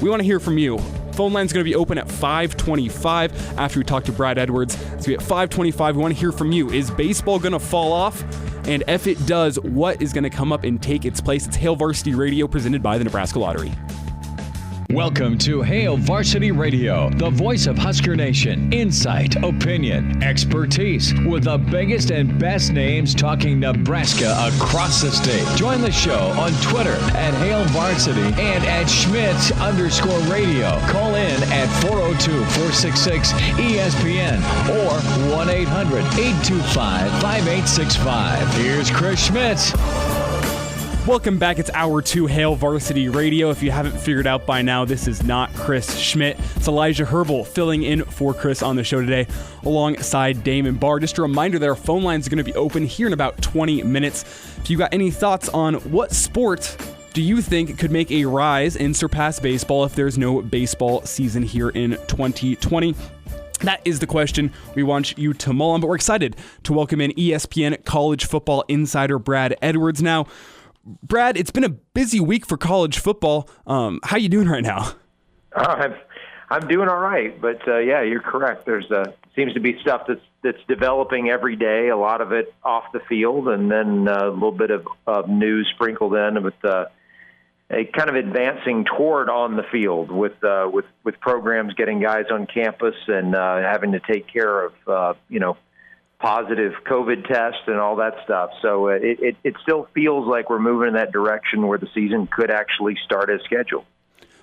We want to hear from you. Phone line's going to be open at 5:25 after we talk to Brad Edwards. So at 5:25, we want to hear from you. Is baseball going to fall off? And if it does, what is going to come up and take its place? It's Hail Varsity Radio, presented by the Nebraska Lottery. Welcome to Hail Varsity Radio, the voice of Husker Nation. Insight, opinion, expertise, with the biggest and best names talking Nebraska across the state. Join the show on Twitter at Hail Varsity and at Schmidt_radio. Call in at 402-466-ESPN or 1-800-825-5865. Here's Chris Schmidt. Welcome back. It's Hour 2 Hail Varsity Radio. If you haven't figured out by now, this is not Chris Schmidt. It's Elijah Herbal filling in for Chris on the show today alongside Damon Barr. Just a reminder that our phone lines are going to be open here in about 20 minutes. If you got any thoughts on what sport do you think could make a rise and surpass baseball if there's no baseball season here in 2020? That is the question we want you to mull on, but we're excited to welcome in ESPN college football insider Brad Edwards now. Brad, it's been a busy week for college football. How you doing right now? I'm doing all right, but yeah, you're correct. There's seems to be stuff that's developing every day. A lot of it off the field, and then a little bit of news sprinkled in with a kind of advancing toward on the field with programs getting guys on campus and having to take care of positive COVID tests and all that stuff. So it still feels like we're moving in that direction where the season could actually start as scheduled.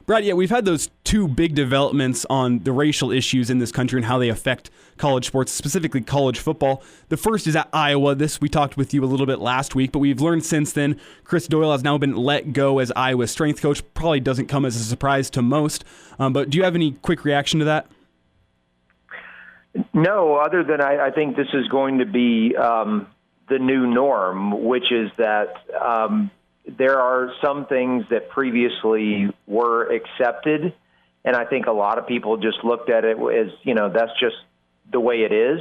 Brad, yeah, we've had those two big developments on the racial issues in this country and how they affect college sports, specifically college football. The first is at Iowa. We talked with you a little bit last week, but we've learned since then Chris Doyle has now been let go as Iowa's strength coach. Probably doesn't come as a surprise to most. But do you have any quick reaction to that? No, other than I think this is going to be the new norm, which is that there are some things that previously were accepted, and I think a lot of people just looked at it as, that's just the way it is.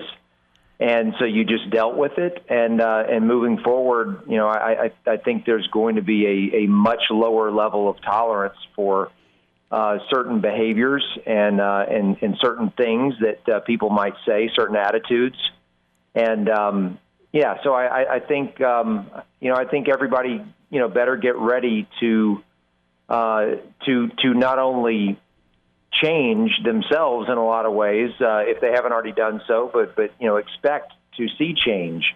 And so you just dealt with it, and moving forward, I think there's going to be a much lower level of tolerance for certain behaviors and certain things that people might say, certain attitudes, and so I think I think everybody better get ready to not only change themselves in a lot of ways if they haven't already done so, but expect to see change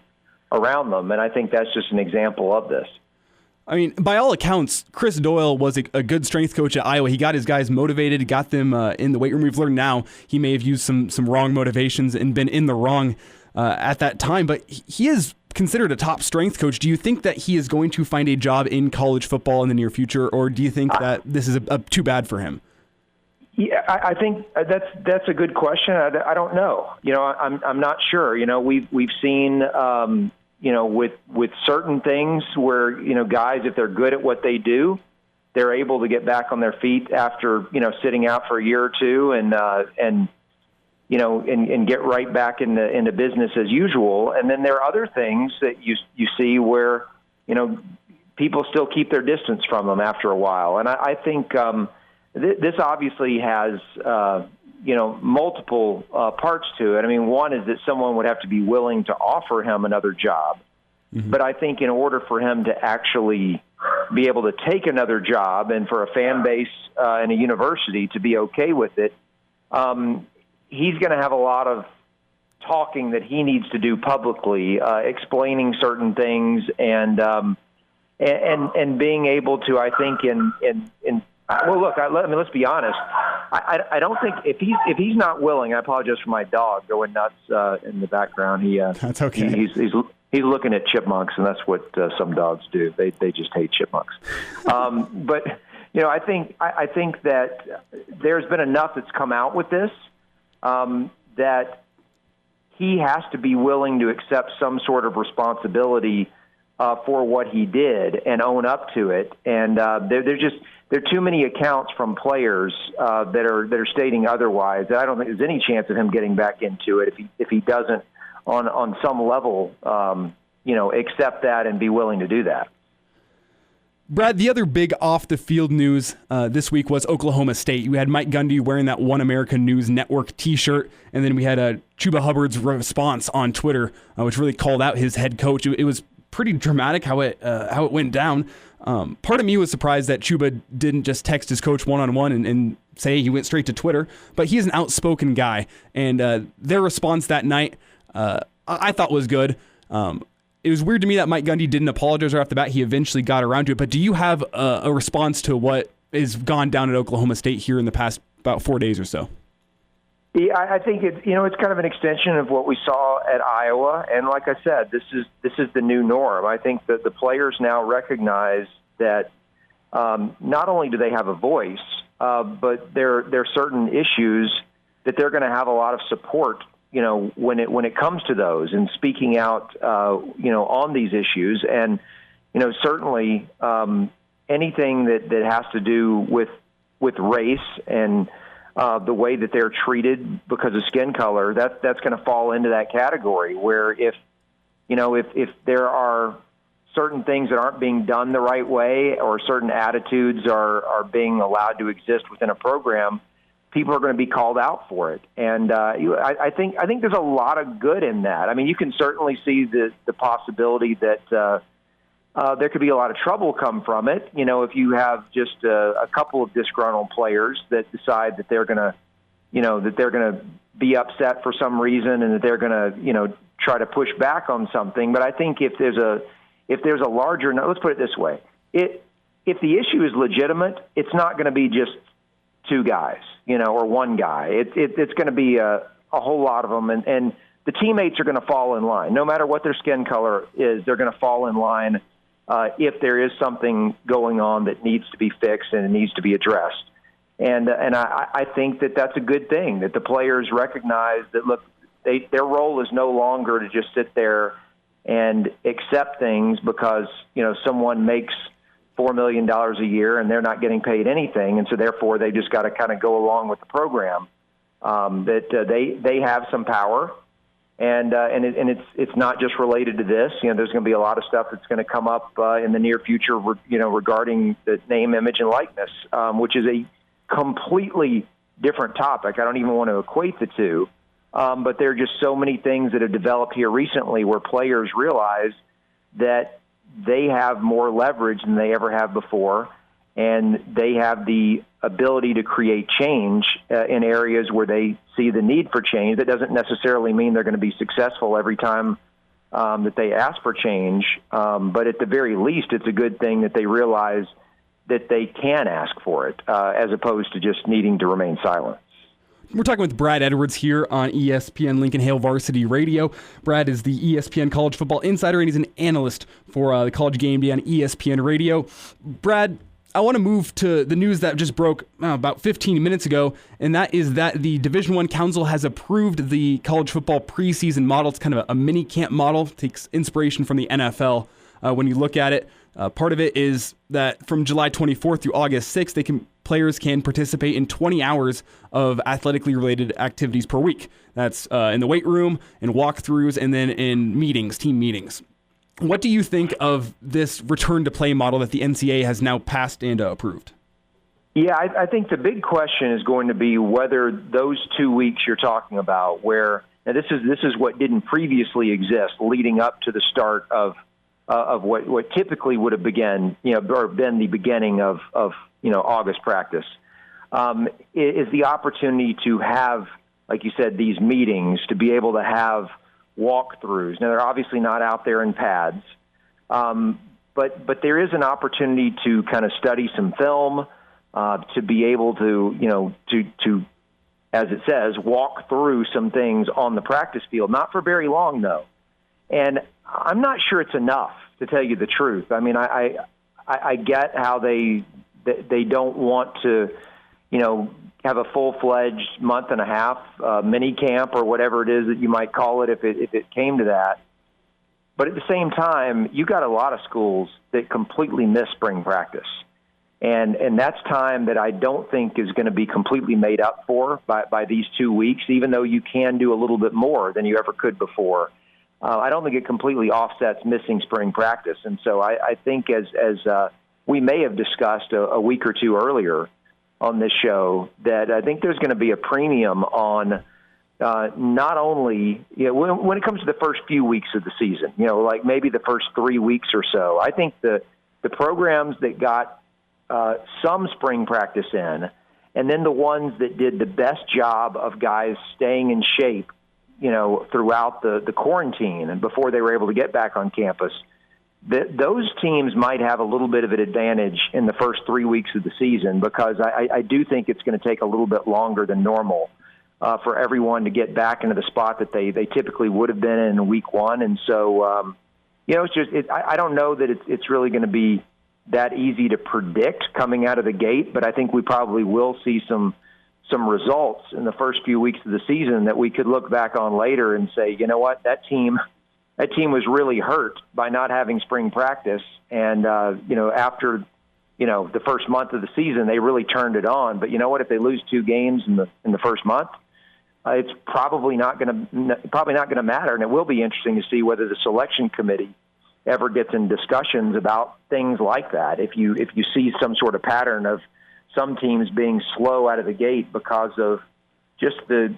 around them. And I think that's just an example of this. I mean, by all accounts, Chris Doyle was a good strength coach at Iowa. He got his guys motivated, got them in the weight room. We've learned now he may have used some wrong motivations and been in the wrong at that time, but he is considered a top strength coach. Do you think that he is going to find a job in college football in the near future, or do you think that this is too bad for him? Yeah, I think that's a good question. I don't know. I'm not sure. We've seen with certain things where guys, if they're good at what they do, they're able to get back on their feet after sitting out for a year or two and get right back into business as usual. And then there are other things that you see where people still keep their distance from them after a while. And I think. This obviously has, multiple parts to it. I mean, one is that someone would have to be willing to offer him another job. Mm-hmm. But I think in order for him to actually be able to take another job and for a fan base and a university to be okay with it, he's going to have a lot of talking that he needs to do publicly, explaining certain things and being able to, I think, well, look. Let's be honest. I don't think if he's not willing. I apologize for my dog going nuts in the background. That's okay. He's looking at chipmunks, and that's what some dogs do. They just hate chipmunks. But I think that there's been enough that's come out with this that he has to be willing to accept some sort of responsibility for what he did and own up to it. And there are too many accounts from players that are stating otherwise. I don't think there's any chance of him getting back into it if he doesn't on some level accept that and be willing to do that. Brad, the other big off-the-field news this week was Oklahoma State. We had Mike Gundy wearing that One American News Network T-shirt, and then we had Chuba Hubbard's response on Twitter, which really called out his head coach. It was pretty dramatic how it went down. Part of me was surprised that Chuba didn't just text his coach one-on-one and say he went straight to Twitter, but he's an outspoken guy, and their response that night I thought was good. It was weird to me that Mike Gundy didn't apologize right off the bat. He eventually got around to it, but do you have a response to what has gone down at Oklahoma State here in the past about 4 days or so? Yeah, I think it's kind of an extension of what we saw at Iowa, and like I said, this is the new norm. I think that the players now recognize that not only do they have a voice, but there are certain issues that they're going to have a lot of support. When it comes to those and speaking out, on these issues, and certainly anything that has to do with race and the way that they're treated because of skin color, that's going to fall into that category. Where if there are certain things that aren't being done the right way, or certain attitudes are being allowed to exist within a program, people are going to be called out for it. And I think there's a lot of good in that. I mean, you can certainly see the possibility that there could be a lot of trouble come from it. If you have just a couple of disgruntled players that decide that they're going to be upset for some reason and that they're going to try to push back on something. But I think if there's a larger, let's put it this way, if the issue is legitimate, it's not going to be just two guys, or one guy. It's going to be a whole lot of them, and the teammates are going to fall in line. No matter what their skin color is, they're going to fall in line if there is something going on that needs to be fixed and it needs to be addressed. And I think that that's a good thing, that the players recognize that, look, their role is no longer to just sit there and accept things because, someone makes $4 million a year and they're not getting paid anything, and so therefore they just got to kind of go along with the program. That they have some power, And it's not just related to this. There's going to be a lot of stuff that's going to come up in the near future, regarding the name, image, and likeness, which is a completely different topic. I don't even want to equate the two, but there are just so many things that have developed here recently where players realize that they have more leverage than they ever have before, and they have the ability to create change in areas where they see the need for change. That doesn't necessarily mean they're going to be successful every time that they ask for change, but at the very least, it's a good thing that they realize that they can ask for it, as opposed to just needing to remain silent. We're talking with Brad Edwards here on ESPN Lincoln Hail Varsity Radio. Brad is the ESPN College Football Insider, and he's an analyst for the College Game Day on ESPN Radio. Brad, I want to move to the news that just broke about 15 minutes ago, and that is that the Division I Council has approved the college football preseason model. It's kind of a mini camp model. It takes inspiration from the NFL when you look at it. Part of it is that from July 24th through August 6th, players can participate in 20 hours of athletically related activities per week. That's in the weight room, in walkthroughs, and then in meetings, team meetings. What do you think of this return to play model that the NCAA has now passed and approved? Yeah, I think the big question is going to be whether those 2 weeks you're talking about, where now this is what didn't previously exist leading up to the start of what typically would have begun, or been the beginning of August practice, is the opportunity to have, like you said, these meetings, to be able to have walkthroughs. Now, they're obviously not out there in pads, but there is an opportunity to kind of study some film, to be able to, to, as it says, walk through some things on the practice field. Not for very long, though. And I'm not sure it's enough, to tell you the truth. I mean, I get how they don't want to, have a full-fledged month and a half mini camp or whatever it is that you might call it if it came to that. But at the same time, you got a lot of schools that completely miss spring practice. And that's time that I don't think is going to be completely made up for by these 2 weeks, even though you can do a little bit more than you ever could before. I don't think it completely offsets missing spring practice. And so I think as we may have discussed a week or two earlier on this show, that I think there's going to be a premium on not only, when it comes to the first few weeks of the season, like maybe the first 3 weeks or so. I think the programs that got some spring practice in, and then the ones that did the best job of guys staying in shape, throughout the quarantine and before they were able to get back on campus, those teams might have a little bit of an advantage in the first 3 weeks of the season, because I do think it's going to take a little bit longer than normal for everyone to get back into the spot that they typically would have been in week one. And so, it's just I don't know that it's really going to be that easy to predict coming out of the gate, but I think we probably will see some results in the first few weeks of the season that we could look back on later and say, you know what, that team was really hurt by not having spring practice. And, after, the first month of the season, they really turned it on. But you know what, if they lose 2 games in the first month, it's probably not going to matter. And it will be interesting to see whether the selection committee ever gets in discussions about things like that. If you see some sort of pattern of some teams being slow out of the gate because of just the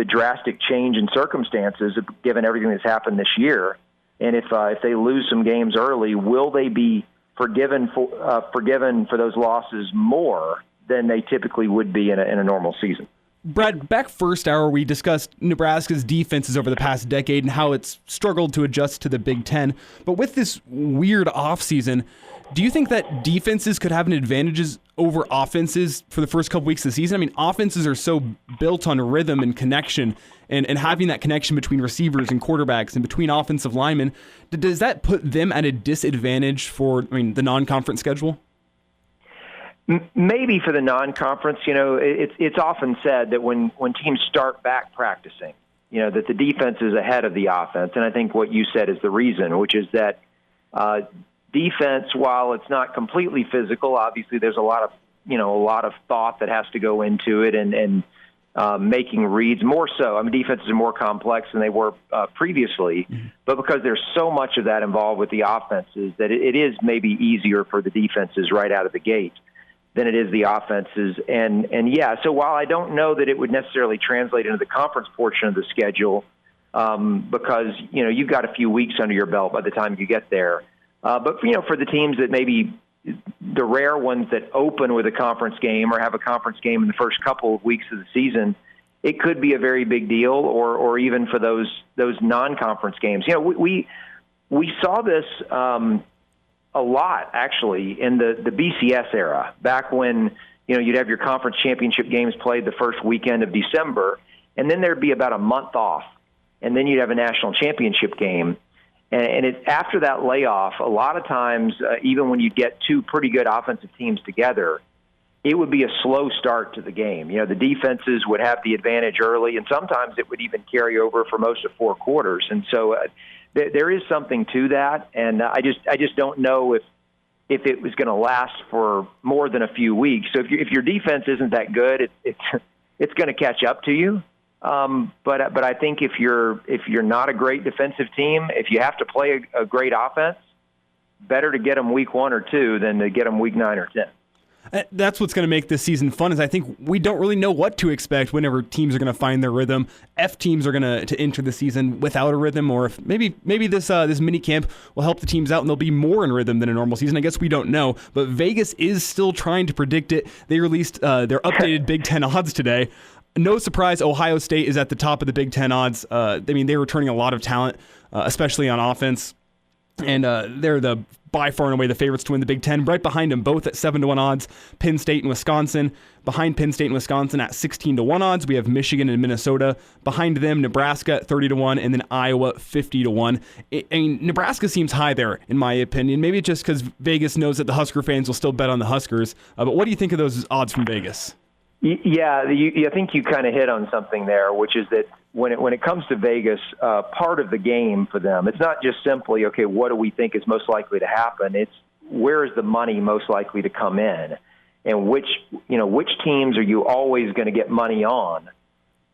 drastic change in circumstances given everything that's happened this year, and if they lose some games early, will they be forgiven for those losses more than they typically would be in a normal season? Brad, back first hour, we discussed Nebraska's defenses over the past decade and how it's struggled to adjust to the Big Ten. But with this weird offseason, do you think that defenses could have an advantage over offenses for the first couple weeks of the season? I mean, offenses are so built on rhythm and connection, and having that connection between receivers and quarterbacks and between offensive linemen. Does that put them at a disadvantage for, the non-conference schedule? Maybe for the non-conference. It's often said that when teams start back practicing, that the defense is ahead of the offense. And I think what you said is the reason, which is that defense, while it's not completely physical, obviously there's a lot of thought that has to go into it, and making reads more so. I mean, defenses are more complex than they were previously, but because there's so much of that involved with the offenses, that it is maybe easier for the defenses right out of the gate than it is the offenses. And yeah, so while I don't know that it would necessarily translate into the conference portion of the schedule, because, you've got a few weeks under your belt by the time you get there. But, for the teams that maybe the rare ones that open with a conference game or have a conference game in the first couple of weeks of the season, it could be a very big deal, or even for those non-conference games. We saw this a lot, actually, in the BCS era, back when, you'd have your conference championship games played the first weekend of December, and then there'd be about a month off, and then you'd have a national championship game. And after that layoff, a lot of times, even when you get two pretty good offensive teams together, it would be a slow start to the game. The defenses would have the advantage early, and sometimes it would even carry over for most of 4 quarters. And so there is something to that, and I just don't know if it was going to last for more than a few weeks. So if your defense isn't that good, it's going to catch up to you. But I think if you're not a great defensive team, if you have to play a great offense, better to get them week 1 or 2 than to get them week 9 or 10. That's what's going to make this season fun, is I think we don't really know what to expect whenever teams are going to find their rhythm. F teams are going to enter the season without a rhythm, or if maybe this mini camp will help the teams out and they'll be more in rhythm than a normal season. I guess we don't know, but Vegas is still trying to predict it. They released their updated Big Ten odds today. No surprise, Ohio State is at the top of the Big Ten odds. They're returning a lot of talent, especially on offense. And they're by far and away the favorites to win the Big Ten. Right behind them, both at 7-1 odds, Penn State and Wisconsin. Behind Penn State and Wisconsin at 16-1 odds, we have Michigan and Minnesota. Behind them, Nebraska at 30-1, and then Iowa 50-1. Nebraska seems high there, in my opinion. Maybe just because Vegas knows that the Husker fans will still bet on the Huskers. But what do you think of those odds from Vegas? Yeah, I think you kind of hit on something there, which is that when it comes to Vegas, part of the game for them, it's not just simply, okay, what do we think is most likely to happen? It's where is the money most likely to come in, and which teams are you always going to get money on?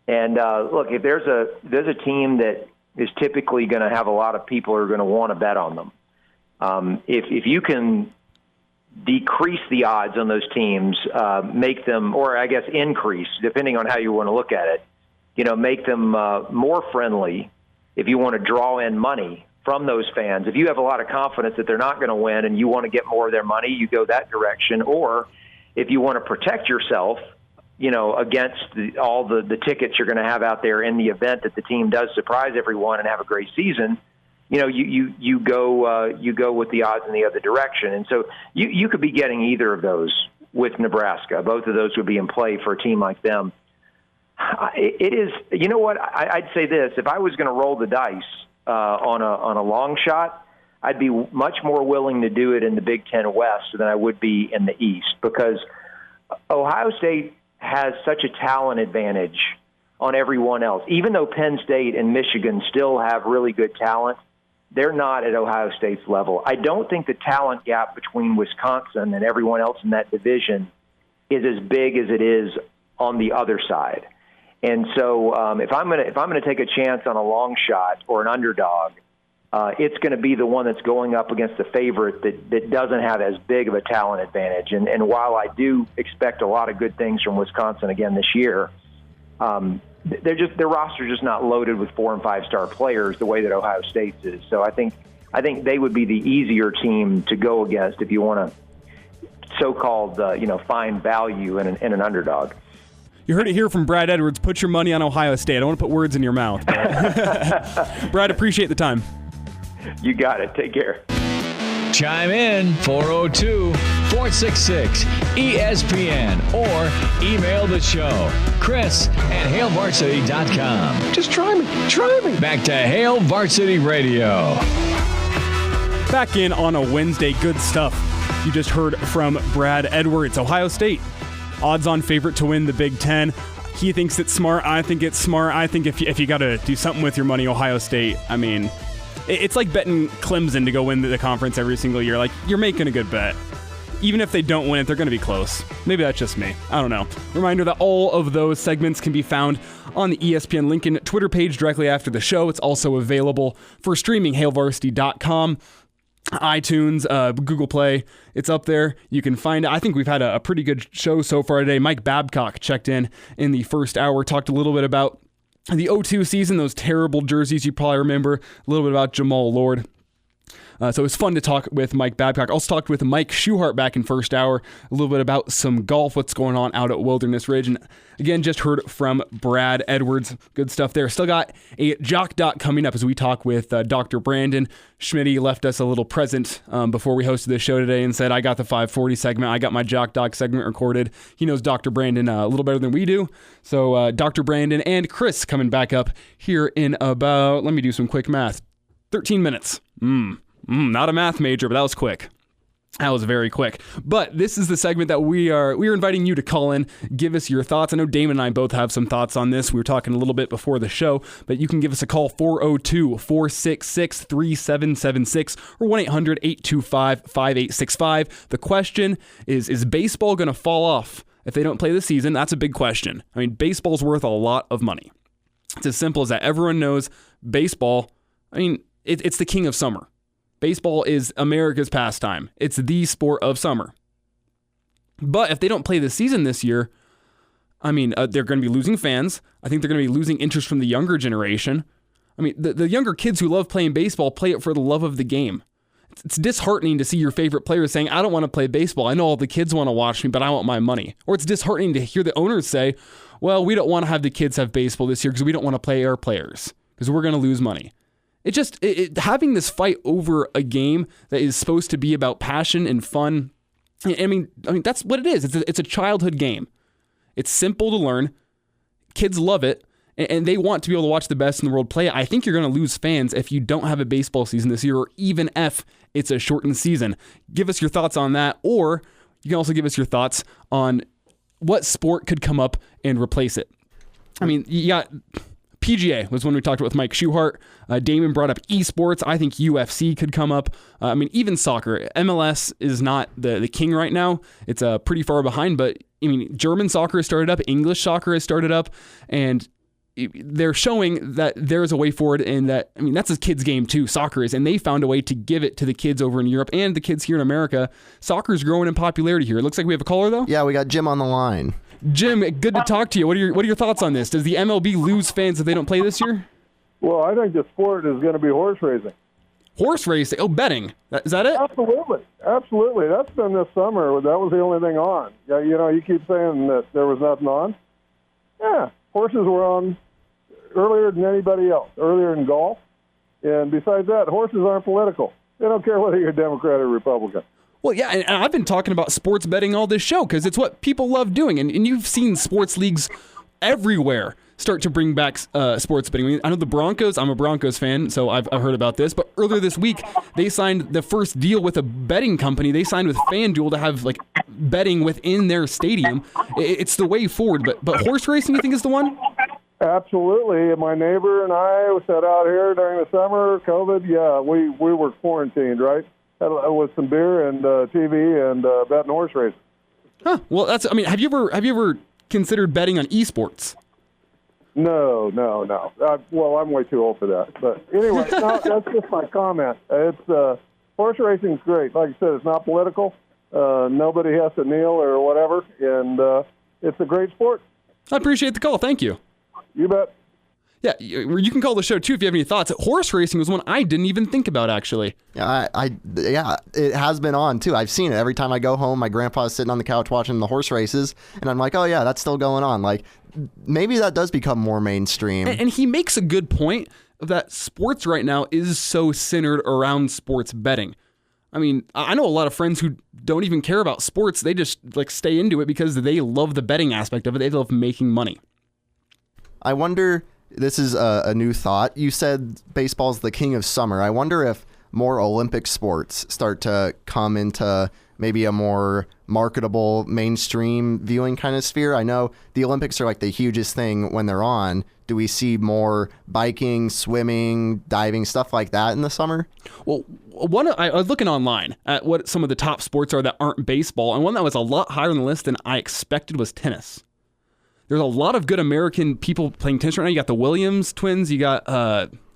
And look, if there's a team that is typically going to have a lot of people who are going to want to bet on them, if you can decrease the odds on those teams, make them, or I guess increase, depending on how you want to look at it, make them more friendly if you want to draw in money from those fans. If you have a lot of confidence that they're not going to win and you want to get more of their money, you go that direction. Or if you want to protect yourself, against all the tickets you're going to have out there in the event that the team does surprise everyone and have a great season, you go with the odds in the other direction. And so you could be getting either of those with Nebraska. Both of those would be in play for a team like them. It is, I'd say this: if I was going to roll the dice on a long shot, I'd be much more willing to do it in the Big Ten West than I would be in the East, because Ohio State has such a talent advantage on everyone else. Even though Penn State and Michigan still have really good talent, they're not at Ohio State's level. I don't think the talent gap between Wisconsin and everyone else in that division is as big as it is on the other side. And so if I'm going to take a chance on a long shot or an underdog, it's going to be the one that's going up against the favorite that doesn't have as big of a talent advantage. And while I do expect a lot of good things from Wisconsin again this year, their roster's just not loaded with 4- and 5-star players the way that Ohio State's is. So I think they would be the easier team to go against if you want to so-called find value in an underdog. You heard it here from Brad Edwards. Put your money on Ohio State. I don't want to put words in your mouth. Brad, appreciate the time. You got it. Take care. Chime in 402-466-ESPN or email the show, Chris@HailVarsity.com. Just try me. Back to Hail Varsity Radio. Back in on a Wednesday. Good stuff. You just heard from Brad Edwards. Ohio State, odds-on favorite to win the Big Ten. He thinks it's smart. I think it's smart. I think if you got to do something with your money, Ohio State, I mean, it's like betting Clemson to go win the conference every single year. Like, you're making a good bet. even if they don't win it, they're going to be close. Maybe that's just me. I don't know. Reminder that all of those segments can be found on the ESPN Lincoln Twitter page directly after the show. It's also available for streaming, HailVarsity.com. iTunes, Google Play, it's up there. You can find it. I think we've had a pretty good show so far today. Mike Babcock checked in the first hour, talked a little bit about the 02 season, those terrible jerseys you probably remember, a little bit about Jamal Lord. So it was fun to talk with Mike Babcock. Also talked with Mike Schuhart back in first hour, a little bit about some golf, what's going on out at Wilderness Ridge. And again, just heard from Brad Edwards. Good stuff there. Still got a Jock Doc coming up as we talk with Dr. Brandon. Schmitty left us a little present before we hosted this show today and said, I got the 540 segment. I got my Jock Doc segment recorded. He knows Dr. Brandon a little better than we do. So Dr. Brandon and Chris coming back up here in about, let me do some quick math, 13 minutes. Not a math major, but that was quick. That was very quick. But this is the segment that we are inviting you to call in, give us your thoughts. I know Damon and I both have some thoughts on this. We were talking a little bit before the show, but you can give us a call, 402-466-3776 or 1-800-825-5865. The question is baseball going to fall off if they don't play this season? That's a big question. I mean, baseball's worth a lot of money. It's as simple as that. Everyone knows baseball, I mean, it's the king of summer. Baseball is America's pastime. It's the sport of summer. But if they don't play the season this year, I mean, they're going to be losing fans. I think they're going to be losing interest from the younger generation. I mean, the younger kids who love playing baseball play it for the love of the game. It's disheartening to see your favorite players saying, I don't want to play baseball. I know all the kids want to watch me, but I want my money. Or it's disheartening to hear the owners say, well, we don't want to have the kids have baseball this year because we don't want to play our players because we're going to lose money. Having this fight over a game that is supposed to be about passion and fun. I mean that's what it is. It's a childhood game. It's simple to learn. Kids love it, and they want to be able to watch the best in the world play it. I think you're going to lose fans if you don't have a baseball season this year, or even if it's a shortened season. Give us your thoughts on that, or you can also give us your thoughts on what sport could come up and replace it. I mean, you got PGA was when we talked with Mike Schuhart. Damon brought up esports. I think UFC could come up. I mean, even soccer. MLS is not the king right now. It's pretty far behind, but I mean, German soccer has started up. English soccer has started up, and they're showing that there's a way forward, and that, I mean, that's a kid's game too, soccer is, and they found a way to give it to the kids over in Europe and the kids here in America. Soccer's growing in popularity here. It looks like we have a caller, though. Yeah, we got Jim on the line. Jim, good to talk to you. What are your thoughts on this? Does the MLB lose fans if they don't play this year? Well, I think the sport is going to be horse racing. Horse racing? Oh, betting. Is that it? Absolutely. That's been this summer. That was the only thing on. You know, you keep saying that there was nothing on. Yeah, horses were on earlier than anybody else, earlier than golf. And besides that, horses aren't political. They don't care whether you're Democrat or Republican. Well, yeah, and I've been talking about sports betting all this show because it's what people love doing. And you've seen sports leagues everywhere start to bring back sports betting. I know the Broncos, I'm a Broncos fan, so I've heard about this. But earlier this week, they signed the first deal with a betting company. They signed with FanDuel to have like betting within their stadium. It's the way forward. But horse racing, you think, is the one? Absolutely. My neighbor and I sat out here during the summer, COVID. Yeah, we were quarantined, right? With some beer and TV and betting horse racing. Huh. Well, have you ever considered betting on esports? No. Well, I'm way too old for that. But anyway, that's just my comment. It's horse racing's great. Like I said, it's not political. Nobody has to kneel or whatever, and it's a great sport. I appreciate the call. Thank you. You bet. Yeah, you can call the show too if you have any thoughts. Horse racing was one I didn't even think about, actually. Yeah, yeah, it has been on too. I've seen it every time I go home. My grandpa's sitting on the couch watching the horse races, and I'm like, oh yeah, that's still going on. Like, maybe that does become more mainstream. And he makes a good point of that sports right now is so centered around sports betting. I mean, I know a lot of friends who don't even care about sports. They just like stay into it because they love the betting aspect of it. They love making money. I wonder. This is a new thought. You said baseball's the king of summer. I wonder if more Olympic sports start to come into maybe a more marketable mainstream viewing kind of sphere? I know the Olympics are like the hugest thing when they're on. Do we see more biking, swimming, diving, stuff like that in the summer? Well, I was looking online at what some of the top sports are that aren't baseball, and one that was a lot higher on the list than I expected was tennis. There's a lot of good American people playing tennis right now. You got the Williams twins. You got,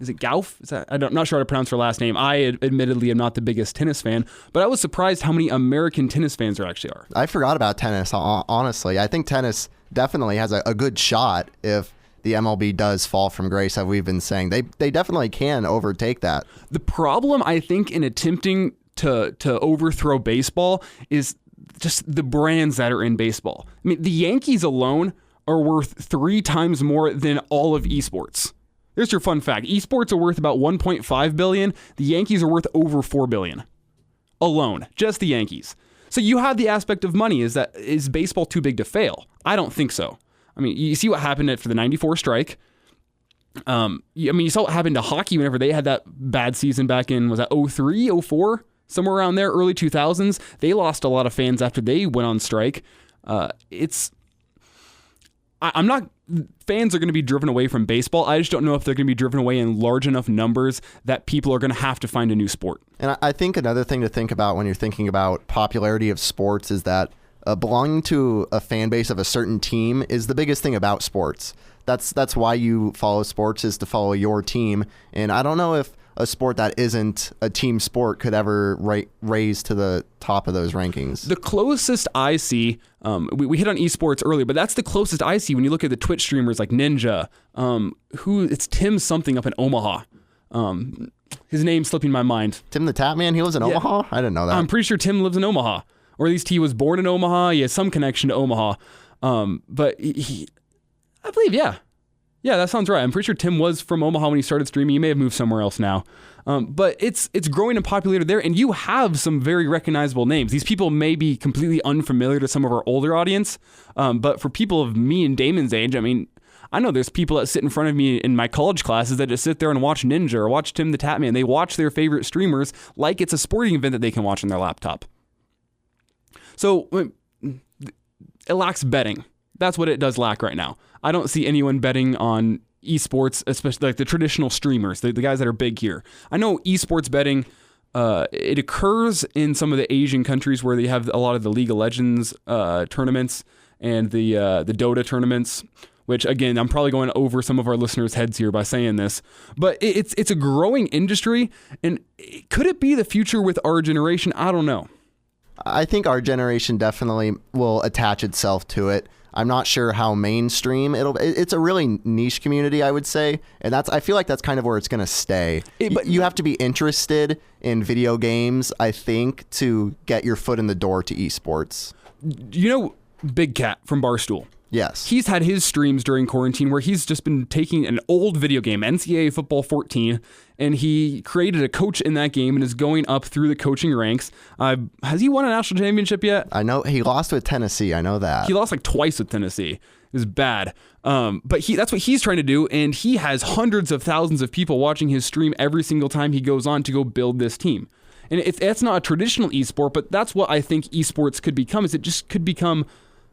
is it Gauff? I'm not sure how to pronounce her last name. I admittedly am not the biggest tennis fan, but I was surprised how many American tennis fans there actually are. I forgot about tennis, honestly. I think tennis definitely has a good shot if the MLB does fall from grace, as we've been saying. They definitely can overtake that. The problem, I think, in attempting to overthrow baseball is just the brands that are in baseball. I mean, the Yankees alone are worth 3 times more than all of esports. There's your fun fact. Esports are worth about $1.5 billion. The Yankees are worth over $4 billion alone, just the Yankees. So you have the aspect of money. Is baseball too big to fail? I don't think so. I mean, you see what happened after the 94 strike. You saw what happened to hockey whenever they had that bad season back in, was that 03, 04? Somewhere around there, early 2000s. They lost a lot of fans after they went on strike. Fans are going to be driven away from baseball. I just don't know if they're going to be driven away in large enough numbers that people are going to have to find a new sport. And I think another thing to think about when you're thinking about popularity of sports is that belonging to a fan base of a certain team is the biggest thing about sports. That's why you follow sports, is to follow your team. And I don't know if a sport that isn't a team sport could ever raise to the top of those rankings. The closest I see, we hit on esports earlier, but that's the closest I see when you look at the Twitch streamers like Ninja, it's Tim something up in Omaha. His name's slipping my mind. Tim the Tatman, he lives in Omaha? I didn't know that. I'm pretty sure Tim lives in Omaha, or at least he was born in Omaha. He has some connection to Omaha. But I believe, yeah, that sounds right. I'm pretty sure Tim was from Omaha when he started streaming. He may have moved somewhere else now. But it's growing in popularity there, and you have some very recognizable names. These people may be completely unfamiliar to some of our older audience, but for people of me and Damon's age, I mean, I know there's people that sit in front of me in my college classes that just sit there and watch Ninja or watch Tim the Tatman. They watch their favorite streamers like it's a sporting event that they can watch on their laptop. So it lacks betting. That's what it does lack right now. I don't see anyone betting on esports, especially like the traditional streamers, the guys that are big here. I know esports betting, it occurs in some of the Asian countries where they have a lot of the League of Legends tournaments and the Dota tournaments, which again, I'm probably going over some of our listeners' heads here by saying this, but it's a growing industry, and could it be the future with our generation? I don't know. I think our generation definitely will attach itself to it. I'm not sure how mainstream it's a really niche community, I would say. And I feel like that's kind of where it's going to stay. But you have to be interested in video games, I think, to get your foot in the door to esports. You know Big Cat from Barstool? Yes. He's had his streams during quarantine where he's just been taking an old video game, NCAA Football 14, and he created a coach in that game and is going up through the coaching ranks. Has he won a national championship yet? I know he lost with Tennessee. I know that. He lost like twice with Tennessee. It was bad. But that's what he's trying to do, and he has hundreds of thousands of people watching his stream every single time he goes on to go build this team. And that's not a traditional esport, but that's what I think esports could become, is it just could become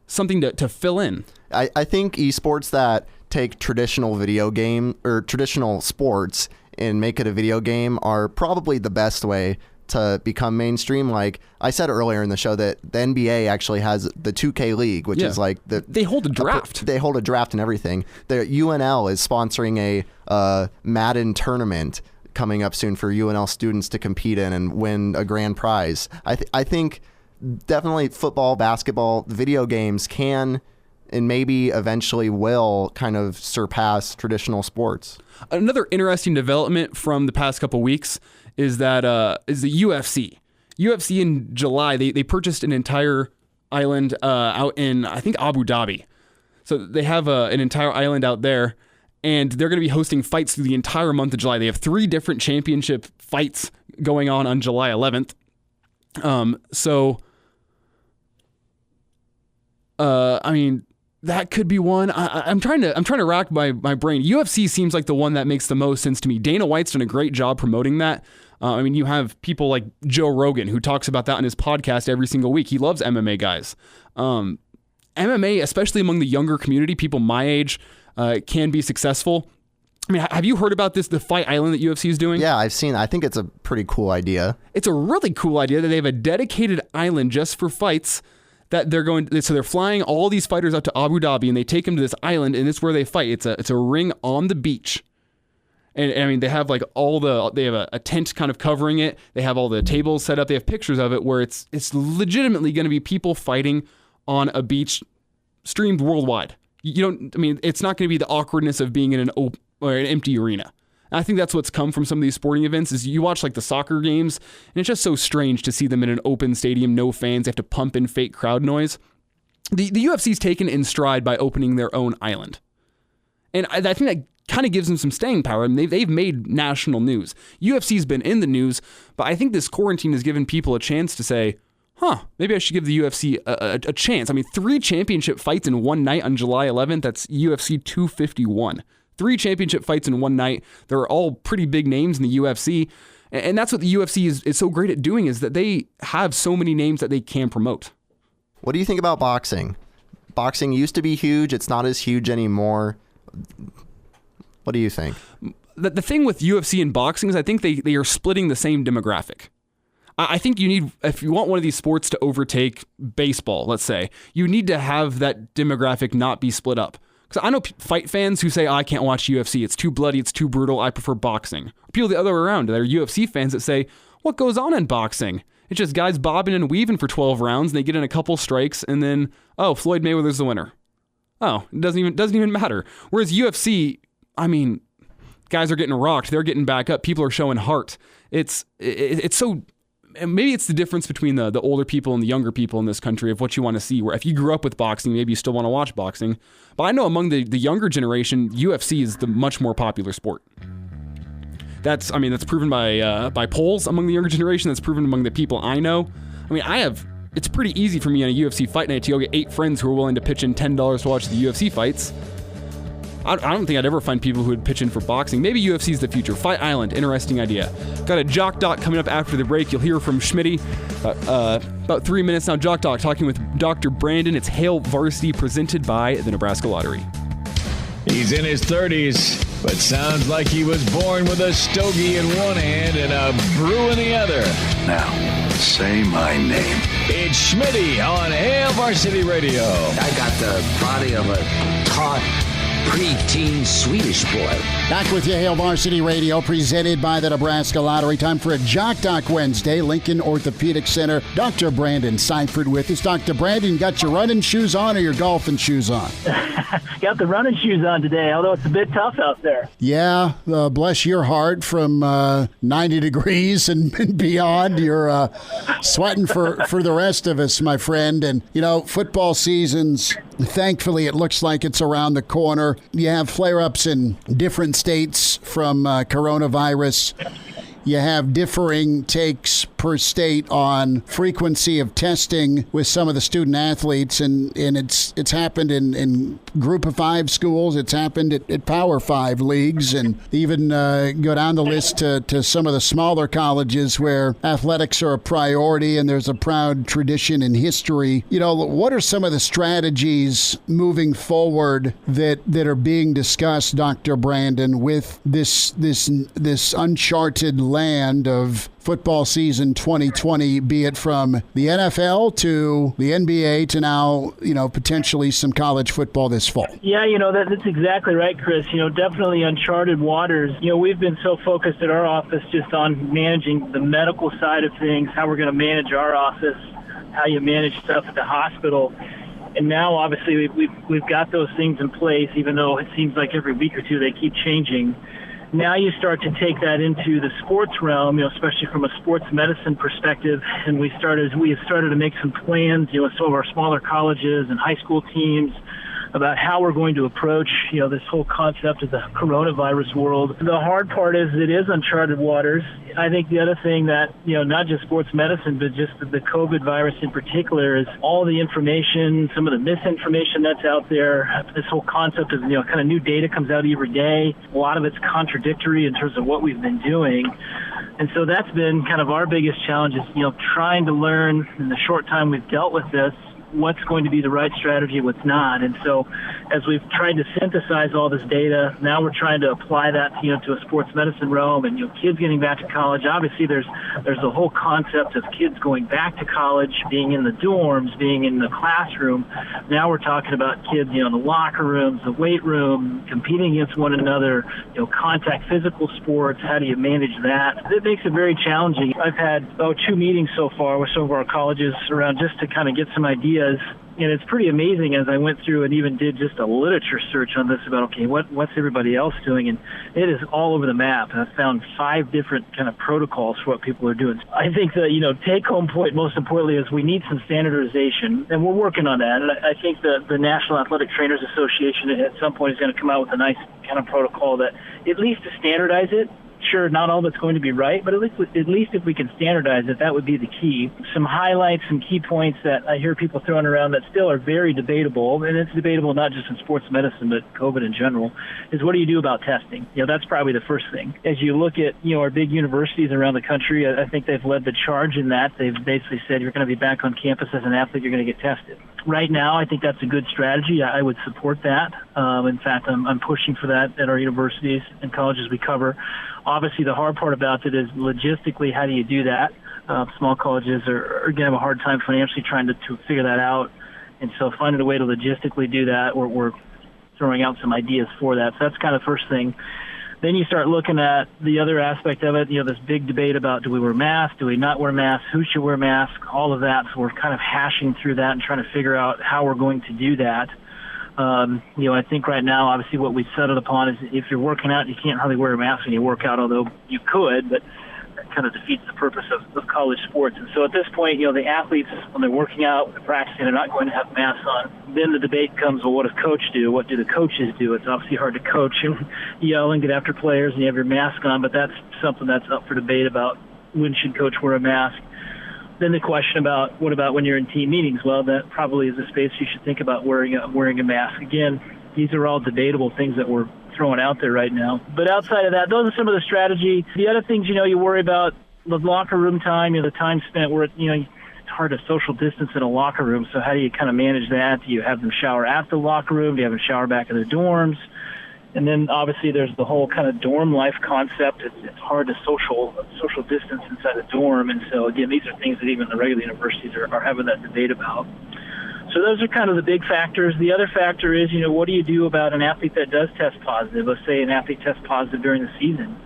something to fill in. I think esports that take traditional video game or traditional sports and make it a video game are probably the best way to become mainstream. Like I said earlier in the show, that the NBA actually has the 2K League, which is like they hold a draft. They hold a draft and everything. The UNL is sponsoring a Madden tournament coming up soon for UNL students to compete in and win a grand prize. I think definitely football, basketball, video games can and maybe eventually will kind of surpass traditional sports. Another interesting development from the past couple weeks is that is the UFC. UFC in July, they purchased an entire island out in, I think, Abu Dhabi. So they have an entire island out there, and they're going to be hosting fights through the entire month of July. They have 3 different championship fights going on July 11th. I mean, that could be one. I'm trying to rack my brain. UFC seems like the one that makes the most sense to me. Dana White's done a great job promoting that. I mean, you have people like Joe Rogan, who talks about that on his podcast every single week. He loves MMA guys. MMA, especially among the younger community, people my age, can be successful. I mean, have you heard about the Fight Island that UFC is doing? Yeah, I've seen. I think it's a pretty cool idea. It's a really cool idea that they have a dedicated island just for fights that they're going to, so they're flying all these fighters out to Abu Dhabi and they take them to this island and it's where they fight. It's a ring on the beach. And I mean, they have like they have a tent kind of covering it. They have all the tables set up. They have pictures of it where it's legitimately going to be people fighting on a beach streamed worldwide. It's not going to be the awkwardness of being in an empty arena. And I think that's what's come from some of these sporting events is you watch like the soccer games and it's just so strange to see them in an open stadium, no fans, they have to pump in fake crowd noise. The UFC's taken in stride by opening their own island. And I think that kind of gives them some staying power. I mean, they've made national news. UFC's been in the news, but I think this quarantine has given people a chance to say, maybe I should give the UFC a chance. I mean, 3 championship fights in one night on July 11th, that's UFC 251. 3 championship fights in one night. They're all pretty big names in the UFC. And that's what the UFC is so great at doing is that they have so many names that they can promote. What do you think about boxing? Boxing used to be huge. It's not as huge anymore. What do you think? The thing with UFC and boxing is I think they are splitting the same demographic. I think if you want one of these sports to overtake baseball, let's say, you need to have that demographic not be split up. Because I know fight fans who say, I can't watch UFC. It's too bloody. It's too brutal. I prefer boxing. People the other way around. There are UFC fans that say, what goes on in boxing? It's just guys bobbing and weaving for 12 rounds and they get in a couple strikes and then, Floyd Mayweather's the winner. It doesn't even matter. Whereas UFC, I mean, guys are getting rocked. They're getting back up. People are showing heart. It's so... And maybe it's the difference between the older people and the younger people in this country of what you want to see, where if you grew up with boxing, maybe you still want to watch boxing. But I know among the younger generation, UFC is the much more popular sport. That's proven by polls among the younger generation. That's proven among the people I know. I mean, it's pretty easy for me on a UFC fight night to go get 8 friends who are willing to pitch in $10 to watch the UFC fights. I don't think I'd ever find people who would pitch in for boxing. Maybe UFC's the future. Fight Island, interesting idea. Got a Jock Doc coming up after the break. You'll hear from Schmitty. About 3 minutes now. Jock Doc talking with Dr. Brandon. It's Hail Varsity presented by the Nebraska Lottery. He's in his 30s, but sounds like he was born with a stogie in one hand and a brew in the other. Now, say my name. It's Schmitty on Hail Varsity Radio. I got the body of a taut preteen Swedish boy. Back with you, Hail Varsity Radio, presented by the Nebraska Lottery. Time for a Jock Doc Wednesday. Lincoln Orthopedic Center. Dr. Brandon Seifert with us. Dr. Brandon, got your running shoes on or your golfing shoes on? Got the running shoes on today, although it's a bit tough out there. Yeah, bless your heart. From 90 degrees and beyond, you're sweating for the rest of us, my friend. And, football season's, thankfully, it looks like it's around the corner. You have flare-ups in different states from coronavirus. You have differing takes per state on frequency of testing with some of the student athletes, and it's happened in Group of 5 schools. It's happened at Power 5 leagues, and even go down the list to some of the smaller colleges where athletics are a priority and there's a proud tradition and history. What are some of the strategies moving forward that are being discussed, Dr. Brandon, with this uncharted land of football season 2020, be it from the NFL to the NBA to now, potentially some college football this fall? Yeah, that's exactly right, Chris. Definitely uncharted waters. We've been so focused at our office just on managing the medical side of things, how we're going to manage our office, how you manage stuff at the hospital. And now, obviously, we've got those things in place, even though it seems like every week or two they keep changing. Now you start to take that into the sports realm, especially from a sports medicine perspective, and we have started to make some plans, with some of our smaller colleges and high school teams about how we're going to approach, this whole concept of the coronavirus world. The hard part is it is uncharted waters. I think the other thing that, not just sports medicine, but just the COVID virus in particular is all the information, some of the misinformation that's out there. This whole concept of, kind of new data comes out every day. A lot of it's contradictory in terms of what we've been doing. And so that's been kind of our biggest challenge is, trying to learn in the short time we've dealt with this, what's going to be the right strategy, what's not. And so as we've tried to synthesize all this data, now we're trying to apply that, to a sports medicine realm and, kids getting back to college. Obviously, there's the whole concept of kids going back to college, being in the dorms, being in the classroom. Now we're talking about kids, in the locker rooms, the weight room, competing against one another, contact physical sports. How do you manage that? It makes it very challenging. I've had 2 meetings so far with some of our colleges around just to kind of get some ideas. And it's pretty amazing as I went through and even did just a literature search on this about, okay, what's everybody else doing? And it is all over the map. And I've found 5 different kind of protocols for what people are doing. I think the, take-home point, most importantly, is we need some standardization, and we're working on that. And I think the National Athletic Trainers Association at some point is going to come out with a nice kind of protocol that at least to standardize it. Sure, not all of it's going to be right, but at least if we can standardize it, that would be the key. Some highlights, some key points that I hear people throwing around that still are very debatable, and it's debatable not just in sports medicine, but COVID in general, is what do you do about testing? That's probably the first thing. As you look at, our big universities around the country, I think they've led the charge in that. They've basically said you're going to be back on campus as an athlete, you're going to get tested. Right now, I think that's a good strategy. I would support that. In fact, I'm pushing for that at our universities and colleges we cover. Obviously, the hard part about it is logistically, how do you do that? Small colleges are going to have a hard time financially trying to figure that out. And so finding a way to logistically do that, we're throwing out some ideas for that. So that's kind of the first thing. Then you start looking at the other aspect of it, this big debate about do we wear masks, do we not wear masks, who should wear masks, all of that. So we're kind of hashing through that and trying to figure out how we're going to do that. I think right now, obviously, what we've settled upon is if you're working out, you can't hardly wear a mask when you work out, although you could, but that kind of defeats the purpose of college sports. And so at this point, the athletes, when they're working out, they're practicing, they're not going to have masks on. Then the debate comes, well, what does coach do? What do the coaches do? It's obviously hard to coach and yell and get after players and you have your mask on, but that's something that's up for debate about when should coach wear a mask. Then the question about what about when you're in team meetings? Well, that probably is a space you should think about wearing a mask. Again, these are all debatable things that we're throwing out there right now. But outside of that, those are some of the strategy. The other things, you worry about the locker room time, the time spent where, it's hard to social distance in a locker room. So how do you kind of manage that? Do you have them shower at the locker room? Do you have them shower back in their dorms? And then obviously there's the whole kind of dorm life concept. It's hard to social distance inside a dorm. And so, again, these are things that even the regular universities are having that debate about. So those are kind of the big factors. The other factor is, what do you do about an athlete that does test positive? Let's say an athlete tests positive during the season.